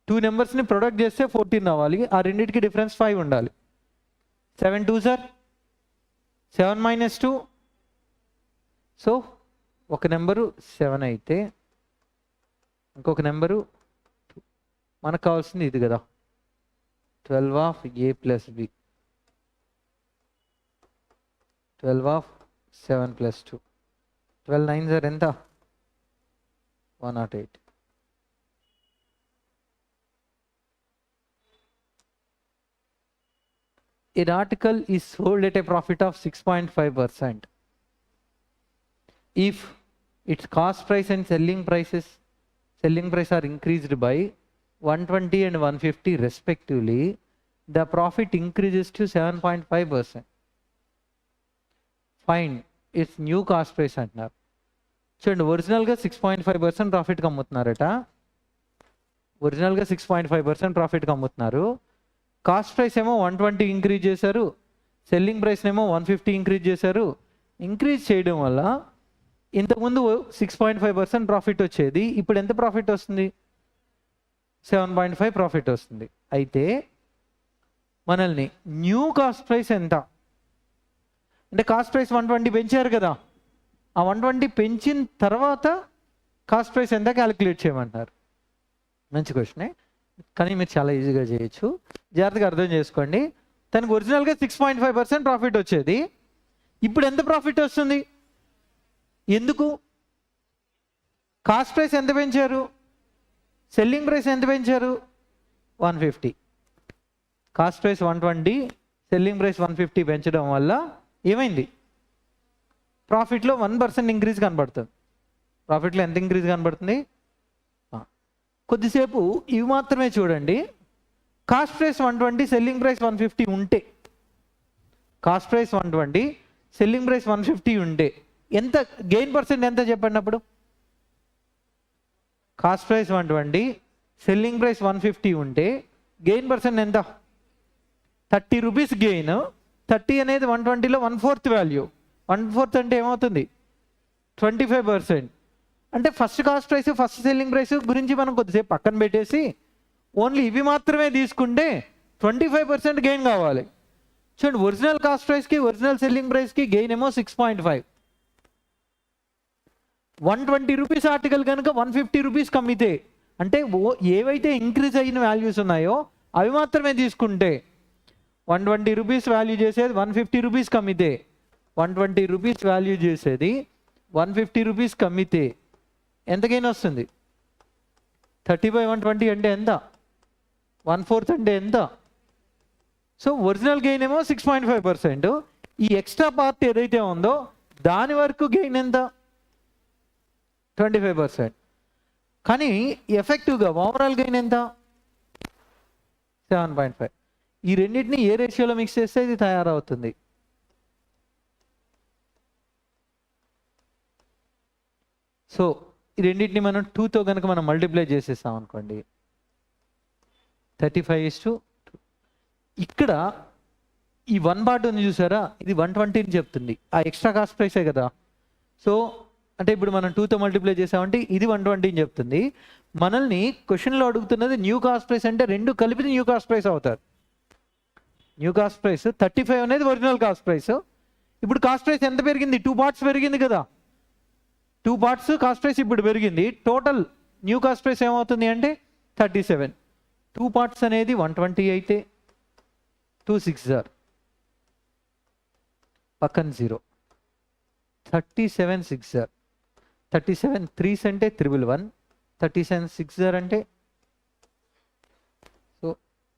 2 నెంబర్స్ని ప్రొడక్ట్ చేస్తే 14 రావాలి. ఆ రెండింటికి డిఫరెన్స్ 5 ఉండాలి. 7 2 సార్ 7 మైనస్ 2. సో ఒక నెంబరు 7 అయితే ఇంకొక నెంబరు 2. మనకు కావాల్సింది ఇది కదా, 12 of A plus B. 12 of 7 plus 2. 12 9 sir ఎంత? 108. An article is sold at a profit of 6.5% if its cost price and selling price are increased by 120 and 150 respectively. The profit increases to 7.5%. Find its new cost price అంటున్నారు. చూడండి ఒరిజినల్గా 6.5% ప్రాఫిట్కి అమ్ముతున్నారట. ఒరిజినల్గా 6.5% ప్రాఫిట్కి అమ్ముతున్నారు. Cost price ఏమో 120 increase చేశారు, selling price ఏమో 150 increase చేశారు. Increase చేయడం వల్ల ఇంతకుముందు 6.5% ప్రాఫిట్ వచ్చేది, ఇప్పుడు ఎంత ప్రాఫిట్ వస్తుంది? 7.5 ప్రాఫిట్ వస్తుంది. అయితే మనల్ని న్యూ కాస్ట్ ప్రైస్ ఎంత అంటే, కాస్ట్ ప్రైస్ 120 పెంచారు కదా, ఆ 120 పెంచిన తర్వాత కాస్ట్ ప్రైస్ ఎంత క్యాలిక్యులేట్ చేయమంటారు. మంచి క్వశ్చనే, కానీ మీరు చాలా ఈజీగా చేయొచ్చు. జాగ్రత్తగా అర్థం చేసుకోండి. తనకు ఒరిజినల్గా 6.5% ప్రాఫిట్ వచ్చేది, ఇప్పుడు ఎంత ప్రాఫిట్ వస్తుంది? ఎందుకు? కాస్ట్ ప్రైస్ ఎంత పెంచారు, సెల్లింగ్ ప్రైస్ ఎంత పెంచారు? 150. కాస్ట్ ప్రైస్ 120, సెల్లింగ్ ప్రైస్ 150 పెంచడం వల్ల ఏమైంది? ప్రాఫిట్లో 1% ఇంక్రీజ్ కనబడుతుంది. ప్రాఫిట్లో ఎంత ఇంక్రీజ్ కనబడుతుంది? కొద్దిసేపు ఇవి మాత్రమే చూడండి. కాస్ట్ ప్రైస్ 120, సెల్లింగ్ ప్రైస్ 150 ఉంటే, కాస్ట్ ప్రైస్ 120, సెల్లింగ్ ప్రైస్ 150 ఉంటే ఎంత గెయిన్ పర్సెంట్ ఎంత చెప్పండి అప్పుడు? కాస్ట్ ప్రైస్ 120, సెల్లింగ్ ప్రైస్ 150 ఉంటే గెయిన్ పర్సెంట్ ఎంత? 30 రూపీస్ గెయిన్. 30 అనేది 120లో 1/4 వాల్యూ. 1/4 అంటే ఏమవుతుంది? 25%. అంటే first cost price, first selling price గురించి మనం కొద్దిసేపు పక్కన పెట్టేసి ఓన్లీ ఇవి మాత్రమే తీసుకుంటే 25% గెయిన్ కావాలి. చూడండి, ఒరిజినల్ కాస్ట్ ప్రైస్కి ఒరిజినల్ సెల్లింగ్ ప్రైస్కి గెయిన్ ఏమో 6.5. 120 రూపీస్ ఆర్టికల్ కనుక 150 రూపీస్కి అమ్మితే, అంటే ఏవైతే ఇంక్రీజ్ అయిన వాల్యూస్ ఉన్నాయో అవి మాత్రమే తీసుకుంటే 120 రూపీస్ వాల్యూ చేసేది 150 రూపీస్కి అమ్మితే, 120 రూపీస్ వాల్యూ చేసేది 150 రూపీస్కి అమ్మితే ఎంత గెయిన్ వస్తుంది? 30/120 అంటే ఎంత? 1/4 అంటే ఎంత? సో ఒరిజినల్ గెయిన్ ఏమో 6.5%. ఈ ఎక్స్ట్రా పార్ట్ ఏదైతే ఉందో దాని వరకు గెయిన్ ఎంత? 25%. కానీ ఎఫెక్టివ్గా ఓవరాల్ గెయిన్ ఎంత? 7.5. ఈ రెండింటిని ఏ రేషియోలో మిక్స్ చేస్తే ఇది తయారవుతుంది? సో ఈ రెండింటిని మనం 2తో కనుక మనం మల్టిప్లై చేసేస్తాం అనుకోండి, 35:2. ఇక్కడ ఈ 1 పార్ట్ ఉంది చూసారా, ఇది 120 చెప్తుంది. ఆ ఎక్స్ట్రా కాస్ట్ ప్రైసే కదా. సో అంటే ఇప్పుడు మనం 2తో మల్టిప్లై చేసామంటే ఇది 120 చెప్తుంది. మనల్ని క్వశ్చన్లో అడుగుతున్నది న్యూ కాస్ట్ ప్రైస్ అంటే రెండు కలిపి న్యూ కాస్ట్ ప్రైస్ అవుతారు. న్యూ కాస్ట్ ప్రైస్ 35 అనేది ఒరిజినల్ కాస్ట్ ప్రైస్. ఇప్పుడు కాస్ట్ ప్రైస్ ఎంత పెరిగింది? 2 పార్ట్స్ పెరిగింది కదా. 2 పార్ట్స్ కాస్ట్ ప్రైస్ ఇప్పుడు పెరిగింది. టోటల్ న్యూ కాస్ట్ ప్రైస్ ఏమవుతుంది అంటే 37. 2 పార్ట్స్ అనేది 120 అయితే 2 6 పక్కన 0, 37 6 37 3s అంటే 111, 37 6 అంటే, సో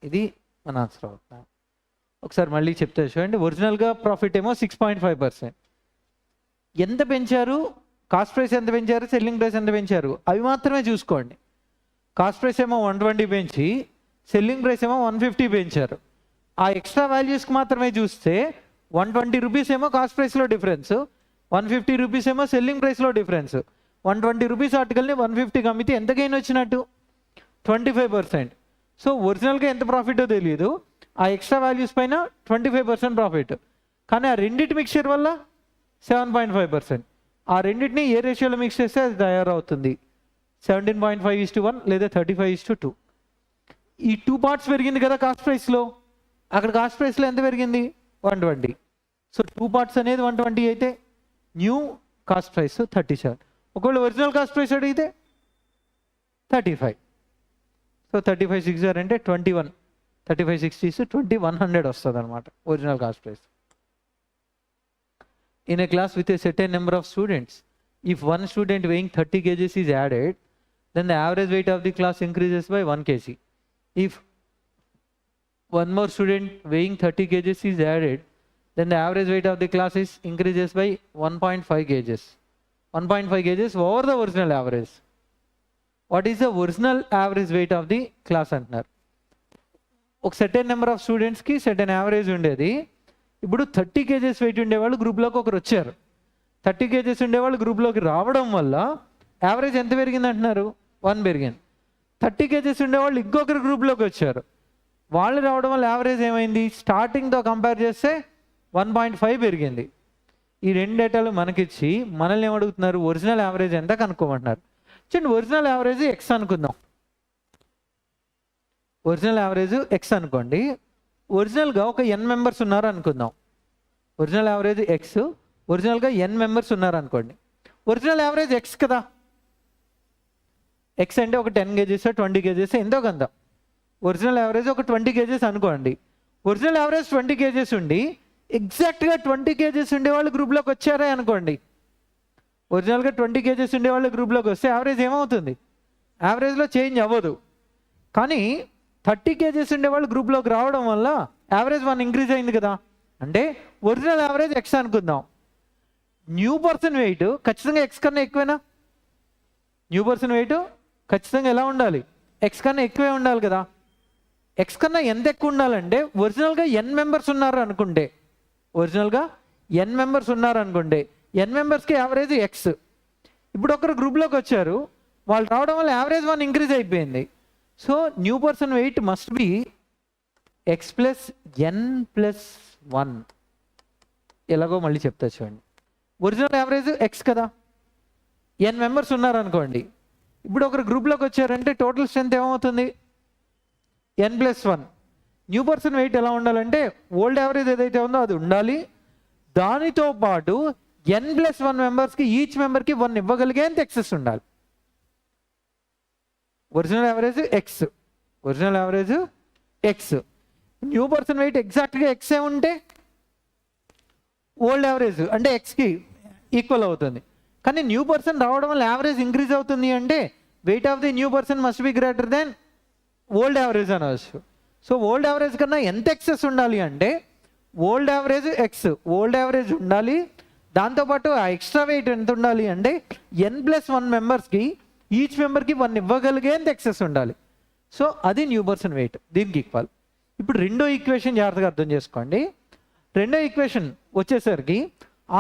ఇది మన ఆన్సర్ అవుతుంది. ఒకసారి మళ్ళీ చెప్తే చూడండి, ఒరిజినల్గా ప్రాఫిట్ ఏమో 6.5%. ఎంత పెంచారు? కాస్ట్ ప్రైస్ ఎంత పెంచారు, సెల్లింగ్ ప్రైస్ ఎంత పెంచారు, అవి మాత్రమే చూసుకోండి. కాస్ట్ ప్రైస్ ఏమో 120 పెంచి సెల్లింగ్ ప్రైస్ ఏమో 150 పెంచారు. ఆ ఎక్స్ట్రా వాల్యూస్కి మాత్రమే చూస్తే 120 రూపీస్ ఏమో కాస్ట్ ప్రైస్లో డిఫరెన్స్, 150 రూపీస్ ఏమో సెల్లింగ్ ప్రైస్లో డిఫరెన్స్. 120 రూపీస్ ఆర్టికల్ని 150కి అమ్మితే ఎంత గెయిన్ వచ్చినట్టు? 25%. సో ఒరిజినల్గా ఎంత ప్రాఫిటో తెలియదు, ఆ ఎక్స్ట్రా వాల్యూస్ పైన 25% ప్రాఫిట్. కానీ ఆ రెండింటి మిక్చర్ వల్ల 7.5%. ఆ రెండింటిని ఏ రేషియోలో మిక్స్ చేస్తే అది తయారవుతుంది? 17.5:1 లేదా 35:2. ఈ 2 పార్ట్స్ పెరిగింది కదా కాస్ట్ ప్రైస్లో, అక్కడ కాస్ట్ ప్రైస్లో ఎంత పెరిగింది? 120. సో 2 పార్ట్స్ అనేది 120 అయితే న్యూ కాస్ట్ ప్రైస్ 37. ఒకవేళ ఒరిజినల్ కాస్ట్ ప్రైస్ అడిగితే 35. సో 35 6 అంటే 21, 35 60 2100 వస్తుంది అనమాట original cost price. In a class with a certain number of students, if one student weighing 30 kgs is added, then the average weight of the class increases by 1 kg. If one more student weighing 30 kgs is added, then the average weight of the class is increases by 1.5 kgs. 1.5 kgs over the original average. What is the original average weight of the class అంటున్నారు. ఒక certain number of స్టూడెంట్స్కి certain average ఉండేది. ఇప్పుడు 30 kgs wait ఉండేవాళ్ళు గ్రూప్లోకి ఒకరు వచ్చారు. 30 kgs ఉండేవాళ్ళు గ్రూప్లోకి రావడం వల్ల యావరేజ్ ఎంత పెరిగింది అంటున్నారు? 1 పెరిగింది. 30 kgs ఉండేవాళ్ళు ఇంకొకరు గ్రూప్లోకి వచ్చారు, వాళ్ళు రావడం వల్ల యావరేజ్ ఏమైంది? స్టార్టింగ్తో కంపేర్ చేస్తే 1.5 పెరిగింది. ఈ రెండు డేటాలు మనకిచ్చి మనల్ని ఏమడుగుతున్నారు? ఒరిజినల్ యావరేజ్ ఎంత కనుక్కోమంటున్నారు. చూడండి, ఒరిజినల్ యావరేజ్ ఎక్స్ అనుకుందాం. ఒరిజినల్ యావరేజ్ ఎక్స్ అనుకోండి. ఒరిజినల్గా ఒక n మెంబర్స్ ఉన్నారు అనుకుందాం. ఒరిజినల్ యావరేజ్ ఎక్స్, ఒరిజినల్గా n మెంబర్స్ ఉన్నారు అనుకోండి. ఒరిజినల్ యావరేజ్ ఎక్స్ కదా. ఎక్స్ అంటే ఒక 10 kgs 20 kgs ఎంతో కొంత. ఒరిజినల్ యావరేజ్ ఒక 20 kgs అనుకోండి. ఒరిజినల్ యావరేజ్ 20 kgs ఉండి ఎగ్జాక్ట్గా 20 kgs ఉండేవాళ్ళు గ్రూప్లోకి వచ్చారే అనుకోండి. ఒరిజినల్గా 20 kgs ఉండేవాళ్ళు గ్రూప్లోకి వస్తే యావరేజ్ ఏమవుతుంది? యావరేజ్లో చేంజ్ అవ్వదు. కానీ 30 kgs ఉండేవాళ్ళు గ్రూప్లోకి రావడం వల్ల యావరేజ్ 1 ఇంక్రీజ్ అయింది కదా. అంటే ఒరిజినల్ యావరేజ్ ఎక్స్ అనుకుందాం. న్యూ పర్సన్ వెయిట్ ఖచ్చితంగా ఎక్స్ కన్నా ఎక్కువేనా? న్యూ పర్సన్ వెయిట్ ఖచ్చితంగా ఎలా ఉండాలి? ఎక్స్ కన్నా ఎక్కువే ఉండాలి కదా. ఎక్స్ కన్నా ఎంత ఎక్కువ ఉండాలంటే ఒరిజినల్గా ఎన్ మెంబర్స్ ఉన్నారు అనుకుంటే, ఒరిజినల్గా ఎన్ మెంబర్స్ ఉన్నారు అనుకోండి, ఎన్ మెంబర్స్కి యావరేజ్ ఎక్స్. ఇప్పుడు ఒకరు గ్రూప్లోకి వచ్చారు, వాళ్ళు రావడం వల్ల యావరేజ్ 1 ఇంక్రీజ్ అయిపోయింది. So new person weight must be x plus n plus 1. ఎలాగో మళ్ళీ చెప్తా చూడండి. ఒరిజినల్ యావరేజ్ ఎక్స్ కదా, ఎన్ మెంబర్స్ ఉన్నారు అనుకోండి. ఇప్పుడు ఒకరు గ్రూప్లోకి వచ్చారంటే టోటల్ స్ట్రెంత్ ఏమవుతుంది, ఎన్ ప్లస్ 1. న్యూ పర్సన్ వెయిట్ ఎలా ఉండాలంటే ఓల్డ్ యావరేజ్ ఏదైతే ఉందో అది ఉండాలి, దానితో పాటు ఎన్ ప్లస్ 1 మెంబర్స్కి ఈచ్ మెంబర్కి 1 ఇవ్వగలిగేంత ఎక్సెస్ ఉండాలి. Original average x, original average x, new person weight ఎగ్జాక్ట్గా ఎక్సే ఉంటే ఓల్డ్ యావరేజ్ అంటే ఎక్స్కి ఈక్వల్ అవుతుంది. కానీ న్యూ పర్సన్ రావడం వల్ల యావరేజ్ ఇంక్రీజ్ అవుతుంది అంటే weight of the new person must be greater than old average అనవచ్చు. సో ఓల్డ్ యావరేజ్ కన్నా ఎంత ఎక్సెస్ ఉండాలి అంటే old average X, old average ఉండాలి, దాంతోపాటు ఆ ఎక్స్ట్రా వెయిట్ ఎంత ఉండాలి అంటే ఎన్ ప్లస్ 1 మెంబర్స్కి ఈచ్ మెంబర్కి 1 ఇవ్వగలిగేంత ఎక్సెస్ ఉండాలి. సో అది న్యూ పర్సన్ వెయిట్, దీనికి ఈక్వల్. ఇప్పుడు రెండో ఈక్వేషన్ జాగ్రత్తగా అర్థం చేసుకోండి. రెండో ఈక్వేషన్ వచ్చేసరికి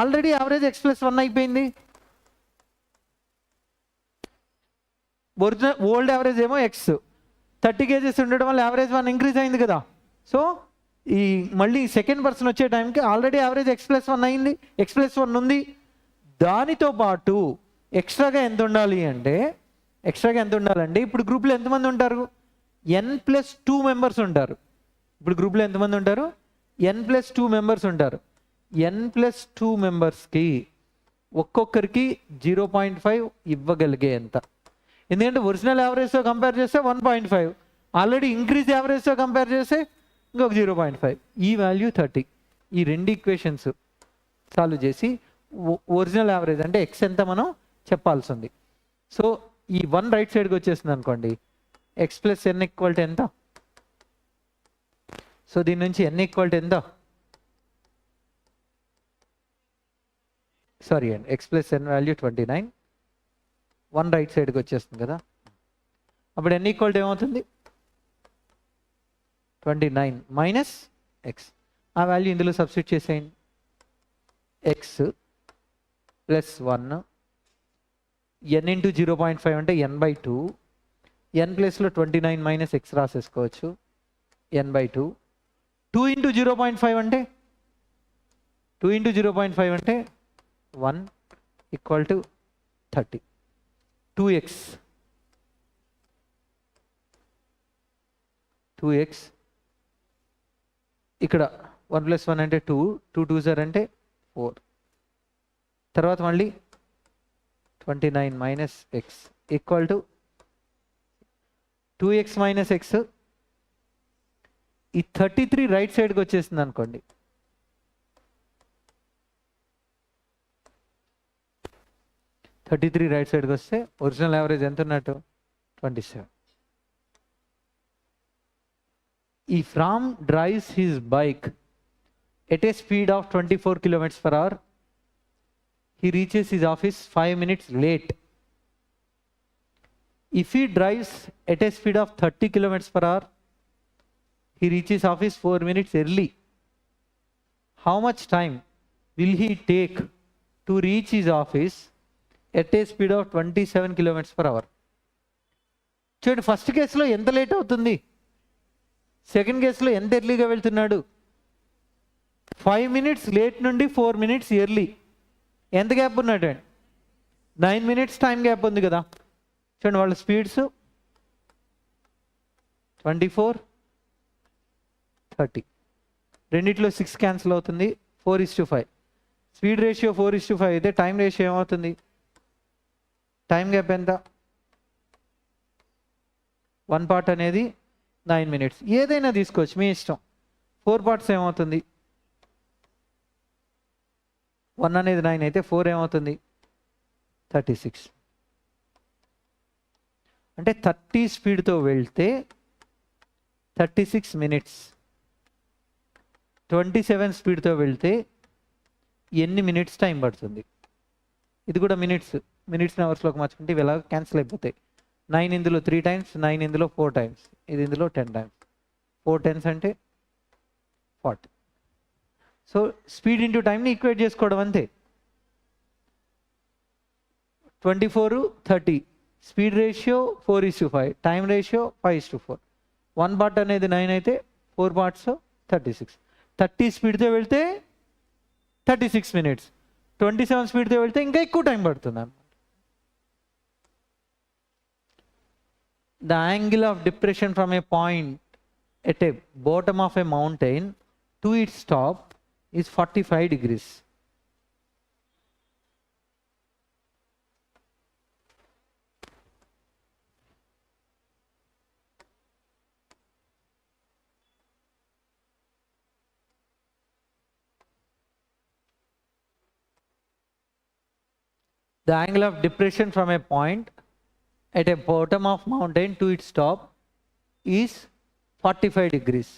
ఆల్రెడీ యావరేజ్ ఎక్స్ ప్లస్ 1 అయిపోయింది, ఒరిజినల్ ఓల్డ్ యావరేజ్ ఏమో ఎక్స్, 30 kgs ఉండడం వల్ల యావరేజ్ 1 ఇంక్రీజ్ అయింది కదా. సో ఈ మళ్ళీ సెకండ్ పర్సన్ వచ్చే టైంకి ఆల్రెడీ యావరేజ్ ఎక్స్ ప్లస్ 1 అయింది, ఎక్స్ ప్లస్ 1 ఉంది, దానితో పాటు ఎక్స్ట్రాగా ఎంత ఉండాలి అంటే, ఎక్స్ట్రాగా ఎంత ఉండాలంటే ఇప్పుడు గ్రూప్లో ఎంతమంది ఉంటారు, ఎన్ ప్లస్ 2 మెంబర్స్ ఉంటారు. ఇప్పుడు గ్రూప్లో ఎంతమంది ఉంటారు, ఎన్ ప్లస్ 2 మెంబర్స్ ఉంటారు. ఎన్ ప్లస్ 2 మెంబర్స్కి ఒక్కొక్కరికి 0.5 ఇవ్వగలిగే ఎంత, ఎందుకంటే ఒరిజినల్ యావరేజ్తో కంపేర్ చేస్తే 1.5, ఆల్రెడీ ఇంక్రీజ్ యావరేజ్తో కంపేర్ చేస్తే ఇంకొక 0.5, ఈ వాల్యూ 30. ఈ రెండు ఈక్వేషన్స్ సాల్వ్ చేసి ఒరిజినల్ యావరేజ్ అంటే ఎక్స్ ఎంత మనం చెప్పాల్సి ఉంది. సో ఈ 1 రైట్ సైడ్కి వచ్చేసింది అనుకోండి, x plus n equal to ఎంత, సో దీని నుంచి ఎన్ ఈక్వల్ టు ఎంత, సారీ అండి, x plus n value 29, 1 right సైడ్కి వచ్చేస్తుంది కదా. అప్పుడు ఎన్ ఈక్వల్ టు ఏమవుతుంది, 29 మైనస్ ఎక్స్, ఆ వాల్యూ ఇందులో సబ్స్టిట్యూట్ చేసేయండి. ఎక్స్ ప్లస్ 1 ఎన్ ఇంటూ 0.5 అంటే n/2, ఎన్ ప్లేస్లో 29 మైనస్ ఎక్స్ రాసేసుకోవచ్చు, n/2. 2 ఇంటూ 0.5 అంటే 2 ఇంటూ 0.5 అంటే 1 ఈక్వల్ టు 30. 2x, 2x ఇక్కడ 1 + 1 అంటే 2, 2 2 సార్ అంటే 4, తర్వాత మళ్ళీ 29 minus X equal to 2x minus X. ఈ 33 రైట్ సైడ్కి వచ్చేసింది అనుకోండి, రైట్ సైడ్కి వస్తే ఒరిజినల్ యావరేజ్ ఎంత ఉన్నట్టు 27. If Ram drives his bike at a speed of 24 km/h, he reaches his office 5 minutes late. If he drives at a speed of 30 km/h, he reaches office 4 minutes early. How much time will he take to reach his office at a speed of 27 km/h? చూడండి, first కేసులో ఎంత late అవుతుంది, second కేసులో ఎంత ఎర్లీగా వెళ్తున్నాడు. 5 minutes late నుండి 4 minutes early, ఎంత గ్యాప్ ఉన్నాడు అండి, 9 minutes టైం గ్యాప్ ఉంది కదా. చూడండి వాళ్ళ స్పీడ్స్ 24 30, రెండిట్లో 6 క్యాన్సిల్ అవుతుంది, 4:5. స్పీడ్ రేషియో 4:5 అయితే టైం రేషియో ఏమవుతుంది, టైం గ్యాప్ ఎంత, 1 part అనేది 9 minutes, ఏదైనా తీసుకోవచ్చు మీ ఇష్టం. 4 parts ఏమవుతుంది, 1 అనేది 9 అయితే 4 ఏమవుతుంది 36. అంటే 30 స్పీడ్తో వెళ్తే 36 minutes, 27 స్పీడ్తో వెళ్తే ఎన్ని మినిట్స్ టైం పడుతుంది. ఇది కూడా మినిట్స్ని అవర్స్లోకి మార్చుకుంటే ఇవి ఎలా క్యాన్సిల్ అయిపోతాయి. 9 ఇందులో 3 times, 9 ఇందులో 4 times, ఇది ఇందులో 10 times. 4 10s అంటే 40. సో స్పీడ్ ఇంటూ టైంని ఈక్వేట్ చేసుకోవడం అంతే. 24 30, speed ratio 4:5, time ratio 5:4. 1 part అనేది 9 అయితే 4 parts 36. 30 స్పీడ్తో వెళ్తే 36 minutes, 27 స్పీడ్తో వెళ్తే ఇంకా ఎక్కువ టైం పడుతుంది అన్నమాట. The angle of depression from a point at a bottom of a mountain to its top is 45 degrees. The angle of depression from a point at a bottom of mountain to its top is 45 degrees.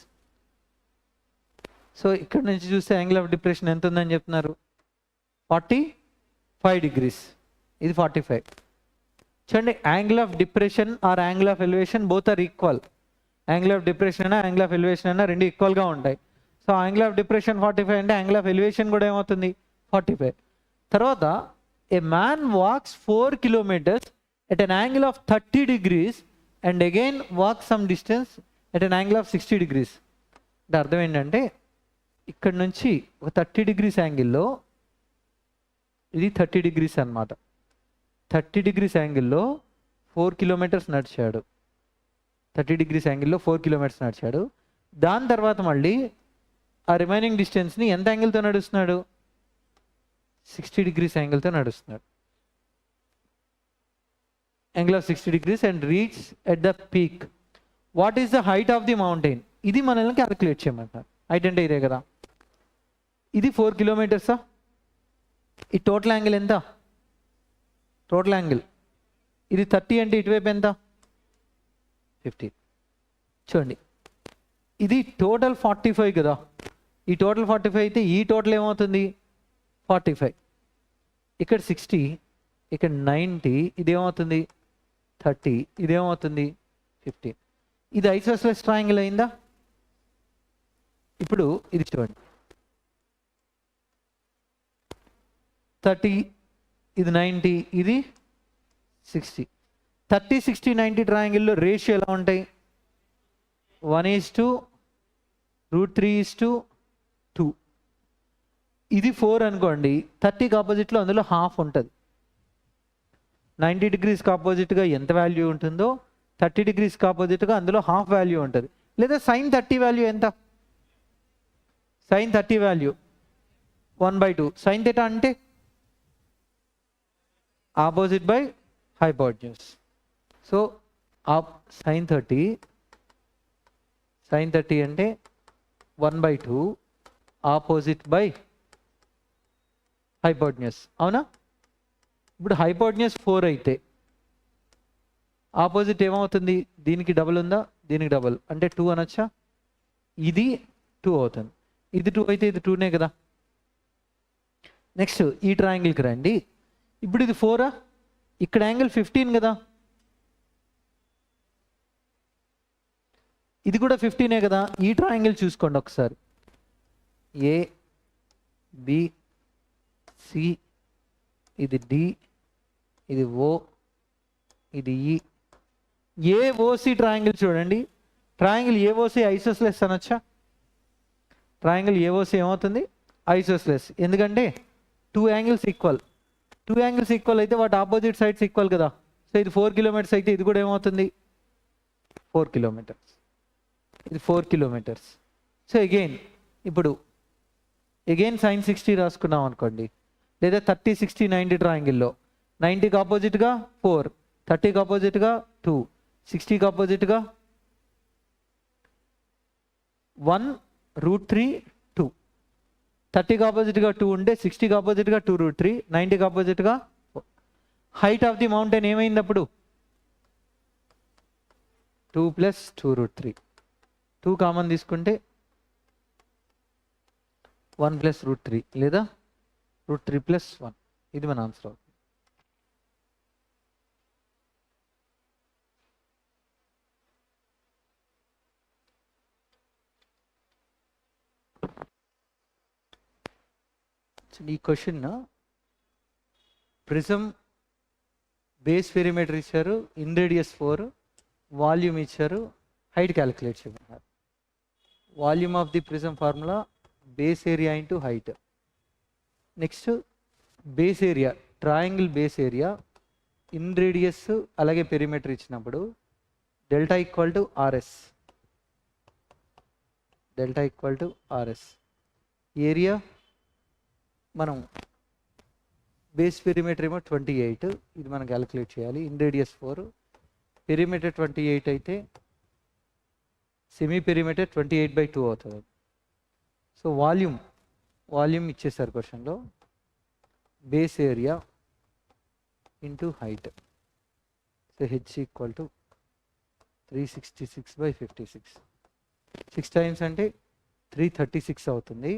So ఇక్కడ నుంచి చూస్తే angle of depression ఎంత ఉందని చెప్తున్నారు? 45 degrees. ఇది 45. చూడండి, angle of depression or angle of elevation both are equal. Angle of depression అయినా angle of elevation అయినా రెండు ఈక్వల్గా ఉంటాయి. సో యాంగిల్ ఆఫ్ డిప్రెషన్ 45 అంటే యాంగిల్ ఆఫ్ ఎలివేషన్ కూడా ఏమవుతుంది? 45. తర్వాత a man walks 4 kilometers at an angle of 30 degrees and again walks some distance at an angle of 60 degrees. అంటే అర్థం ఏంటంటే ఇక్కడ నుంచి ఒక 30 degrees యాంగిల్లో, ఇది 30 degrees అనమాట. 30 degrees యాంగిల్లో 4 kilometers నడిచాడు. 30 degrees యాంగిల్లో 4 kilometers నడిచాడు. దాని తర్వాత మళ్ళీ ఆ రిమైనింగ్ డిస్టెన్స్ని ఎంత యాంగిల్తో నడుస్తున్నాడు? 60 degrees యాంగిల్తో నడుస్తున్నాడు. Angle of 60 degrees and reach at the peak. What is the height of the mountain? ఇది మనల్ని క్యాలిక్యులేట్ చేయమంటారు. హైట్ అంటే ఇదే కదా. ఇది 4 kilometers. ఈ టోటల్ యాంగిల్ ఎంత? టోటల్ యాంగిల్ ఇది 30 అంటే ఇటువైపు ఎంత? 50. చూడండి, ఇది టోటల్ 45 కదా. ఈ టోటల్ 45 అయితే ఈ టోటల్ ఏమవుతుంది? 45. ఇక్కడ 60, ఇక్కడ 90, ఇదేమవుతుంది? 30, ఇదేమవుతుంది? 15. ఇది ఐసోస్లెస్ ట్రయాంగిల్ అయిందా? ఇప్పుడు ఇది చూడండి, 30, ఇది 90, ఇది 60. 30 60 90 ట్రయాంగిల్లో రేషియో ఎలా ఉంటాయి? 1:√3:2. ఇది 4 అనుకోండి. 30కి ఆపోజిట్లో అందులో హాఫ్ ఉంటుంది. 90 degreesకి ఆపోజిట్గా ఎంత వాల్యూ ఉంటుందో 30 degreesకి ఆపోజిట్గా అందులో హాఫ్ వాల్యూ ఉంటుంది. లేదా sin 30 వాల్యూ ఎంత? sin 30 value 1/2. sin θ అంటే opposite by hypotenuse. So sin 30 అంటే 1/2 ఆపోజిట్ బై హైపోటెన్యూస్. అవునా? ఇప్పుడు హైపోటెన్యూస్ 4 అయితే ఆపోజిట్ ఏమవుతుంది? దీనికి డబుల్ ఉందా? దీనికి డబుల్ అంటే 2 అనొచ్చా? ఇది 2 అవుతుంది. ఇది 2 అయితే ఇది 2నే కదా. నెక్స్ట్ ఈ ట్రయాంగిల్కి రండి. ఇప్పుడు ఇది 4. ఇక్కడ యాంగిల్ 15 కదా. ఇది కూడా 15నే కదా. ఈ ట్రయాంగిల్ చూసుకోండి ఒకసారి. ఏ బి సి, ఇది డి, ఇది ఓ, ఇది ఈ. ఏఓసి ట్రయాంగిల్ చూడండి. ట్రయాంగిల్ ఏఓసి ఐసోస్లెస్ అనొచ్చా? ట్రయాంగిల్ ఏఓసి ఏమవుతుంది? ఐసోస్లెస్. ఎందుకంటే 2 యాంగిల్స్ ఈక్వల్. 2 యాంగిల్స్ ఈక్వల్ అయితే వాటి ఆపోజిట్ సైడ్స్ ఈక్వల్ కదా. సో ఇది 4 kilometers అయితే ఇది కూడా ఏమవుతుంది? 4 kilometers. ఇది 4 kilometers. సో ఇప్పుడు sin 60 రాసుకున్నాం అనుకోండి. లేదా 30 60 90 ట్రయాంగిల్లో 90కి ఆపోజిట్గా 4, 30కి ఆపోజిట్గా 2, 60కి ఆపోజిట్గా 1√3:2. 30కి ఆపోజిట్గా 2 ఉంటే 60కి ఆపోజిట్గా 2√3, 90కి ఆపోజిట్గా 4. హైట్ ఆఫ్ ది మౌంటైన్ ఏమైంది అప్పుడు? 2 + 2√3. 2 కామన్ తీసుకుంటే 1 + √3 లేదా √3 + 1. ఇది మన ఆన్సర్ అవుతుంది. ఈ క్వశ్చన్ ప్రిజం బేస్ పెరిమీటర్ ఇచ్చారు, ఇన్ రేడియస్ 4, వాల్యూమ్ ఇచ్చారు, హైట్ క్యాలిక్యులేట్ చేయమన్నారు. Volume of the prism formula base area into height. Next base area, triangle base area, in radius అలాగే పెరిమీటర్ ఇచ్చినప్పుడు delta equal to RS. Delta equal to RS. Area మనం base perimeter ఏమో 28, ఇది మనం calculate చేయాలి. In radius 4, perimeter 28 అయితే semi perimeter 28/2 అవుతుంది. So volume ఇచ్చేసారు క్వశ్చన్లో, base area into height. So H equal to 366/56. 6 times అంటే 336 అవుతుంది,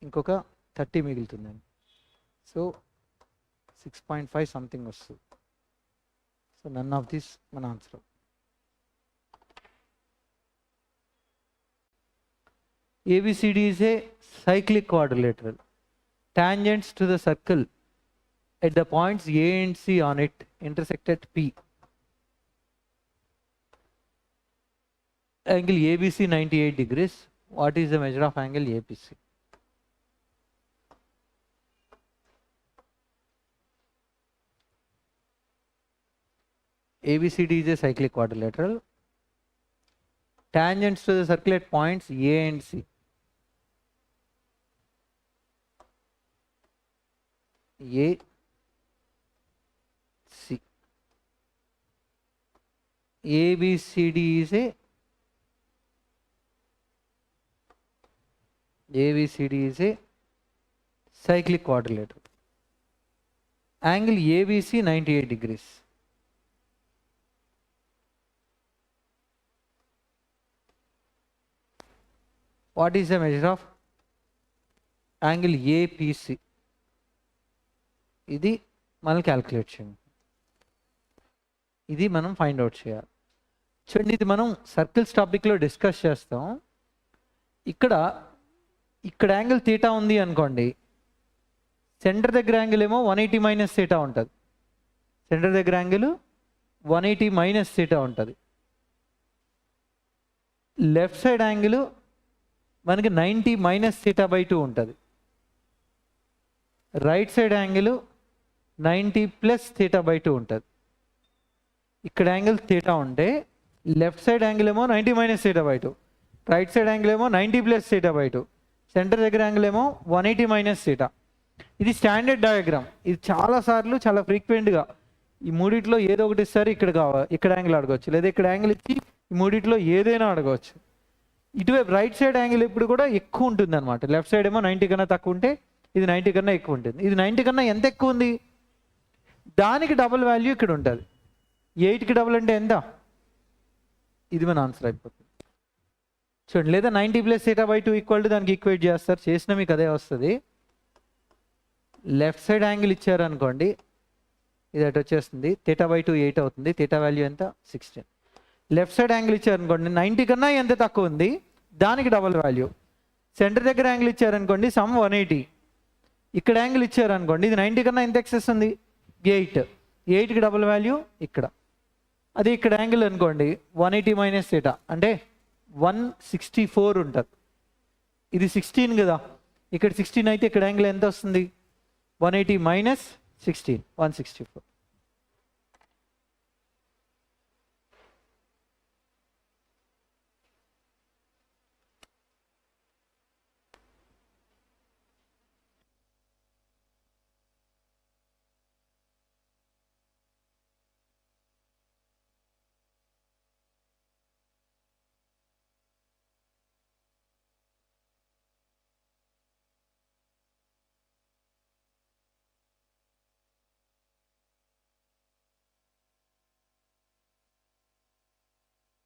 ఇంకొక 30 మిగులుతుందండి. సో 6.5 సంథింగ్ వస్తుంది. సో నన్ ఆఫ్ దిస్ మన answer. ABCD is a cyclic quadrilateral. Tangents to the circle at the points A and C on it intersect at P. Angle ABC 98 degrees. What is the measure of angle APC? ABCD is a cyclic quadrilateral. Tangents to the circle at points A and C. A, C. ABCD is a cyclic quadrilateral. Angle ABC 98 degrees. What is the measure of angle APC? ఇది మనం calculate చేయండి, ఇది మనం find out చేయాలి. చూడండి, ఇది మనం circles టాపిక్లో డిస్కస్ చేస్తాం. ఇక్కడ యాంగిల్ తీటా ఉంది అనుకోండి, సెంటర్ దగ్గర యాంగిల్ ఏమో 180 మైనస్ తీటా ఉంటుంది. సెంటర్ దగ్గర యాంగిల్ 180 మైనస్ తీటా ఉంటుంది. లెఫ్ట్ సైడ్ యాంగిల్ మనకి 90 మైనస్ θ/2 ఉంటుంది. రైట్ సైడ్ యాంగిల్ 90 ప్లస్ θ/2 ఉంటుంది. ఇక్కడ యాంగిల్ తీటా ఉంటే లెఫ్ట్ సైడ్ యాంగిల్ ఏమో 90 మైనస్ θ/2, రైట్ సైడ్ యాంగిల్ ఏమో 90 ప్లస్ θ/2, సెంటర్ దగ్గర యాంగిల్ ఏమో 180 మైనస్ θ. ఇది స్టాండర్డ్ డయాగ్రామ్. ఇది చాలాసార్లు చాలా ఫ్రీక్వెంట్గా ఈ మూడిట్లో ఏదో ఒకటి ఇస్తారు, ఇక్కడ యాంగిల్ అడగవచ్చు, లేదా ఇక్కడ యాంగిల్ ఇచ్చి ఈ మూడిట్లో ఏదైనా అడగవచ్చు. ఇటువైపు రైట్ సైడ్ యాంగిల్ ఇప్పుడు కూడా ఎక్కువ ఉంటుంది అనమాట. లెఫ్ట్ సైడ్ ఏమో 90 కన్నా తక్కువ ఉంటే ఇది 90 కన్నా ఎక్కువ ఉంటుంది. ఇది 90 కన్నా ఎంత ఎక్కువ ఉంది, దానికి డబుల్ వాల్యూ ఇక్కడ ఉంటుంది. 8కి డబుల్ అంటే ఎంత, ఇది మన ఆన్సర్ అయిపోతుంది. చూడండి, లేదా 90 ప్లస్ θ/2 ఈక్వల్ టు దానికి ఈక్వేట్ చేస్తారు, చేసిన మీకు అదే వస్తుంది. లెఫ్ట్ సైడ్ యాంగిల్ ఇచ్చారు అనుకోండి, ఇది అటు వచ్చేస్తుంది, θ/2 8 అవుతుంది, θ వాల్యూ ఎంత 16. లెఫ్ట్ సైడ్ యాంగిల్ ఇచ్చారనుకోండి 90 కన్నా ఎంత తక్కువ ఉంది, దానికి డబుల్ వాల్యూ. సెంటర్ దగ్గర యాంగిల్ ఇచ్చారనుకోండి సమ్ 180, ఇక్కడ యాంగిల్ ఇచ్చారనుకోండి ఇది 90 కన్నా ఎంత ఎక్సెస్ ఉంది 8, 8కి డబుల్ వాల్యూ ఇక్కడ. అదే ఇక్కడ యాంగిల్ అనుకోండి 180 మైనస్ θ అంటే 164 ఉంటుంది. ఇది 16 కదా, ఇక్కడ 16 అయితే ఇక్కడ యాంగిల్ ఎంత వస్తుంది 180 మైనస్ 16 164.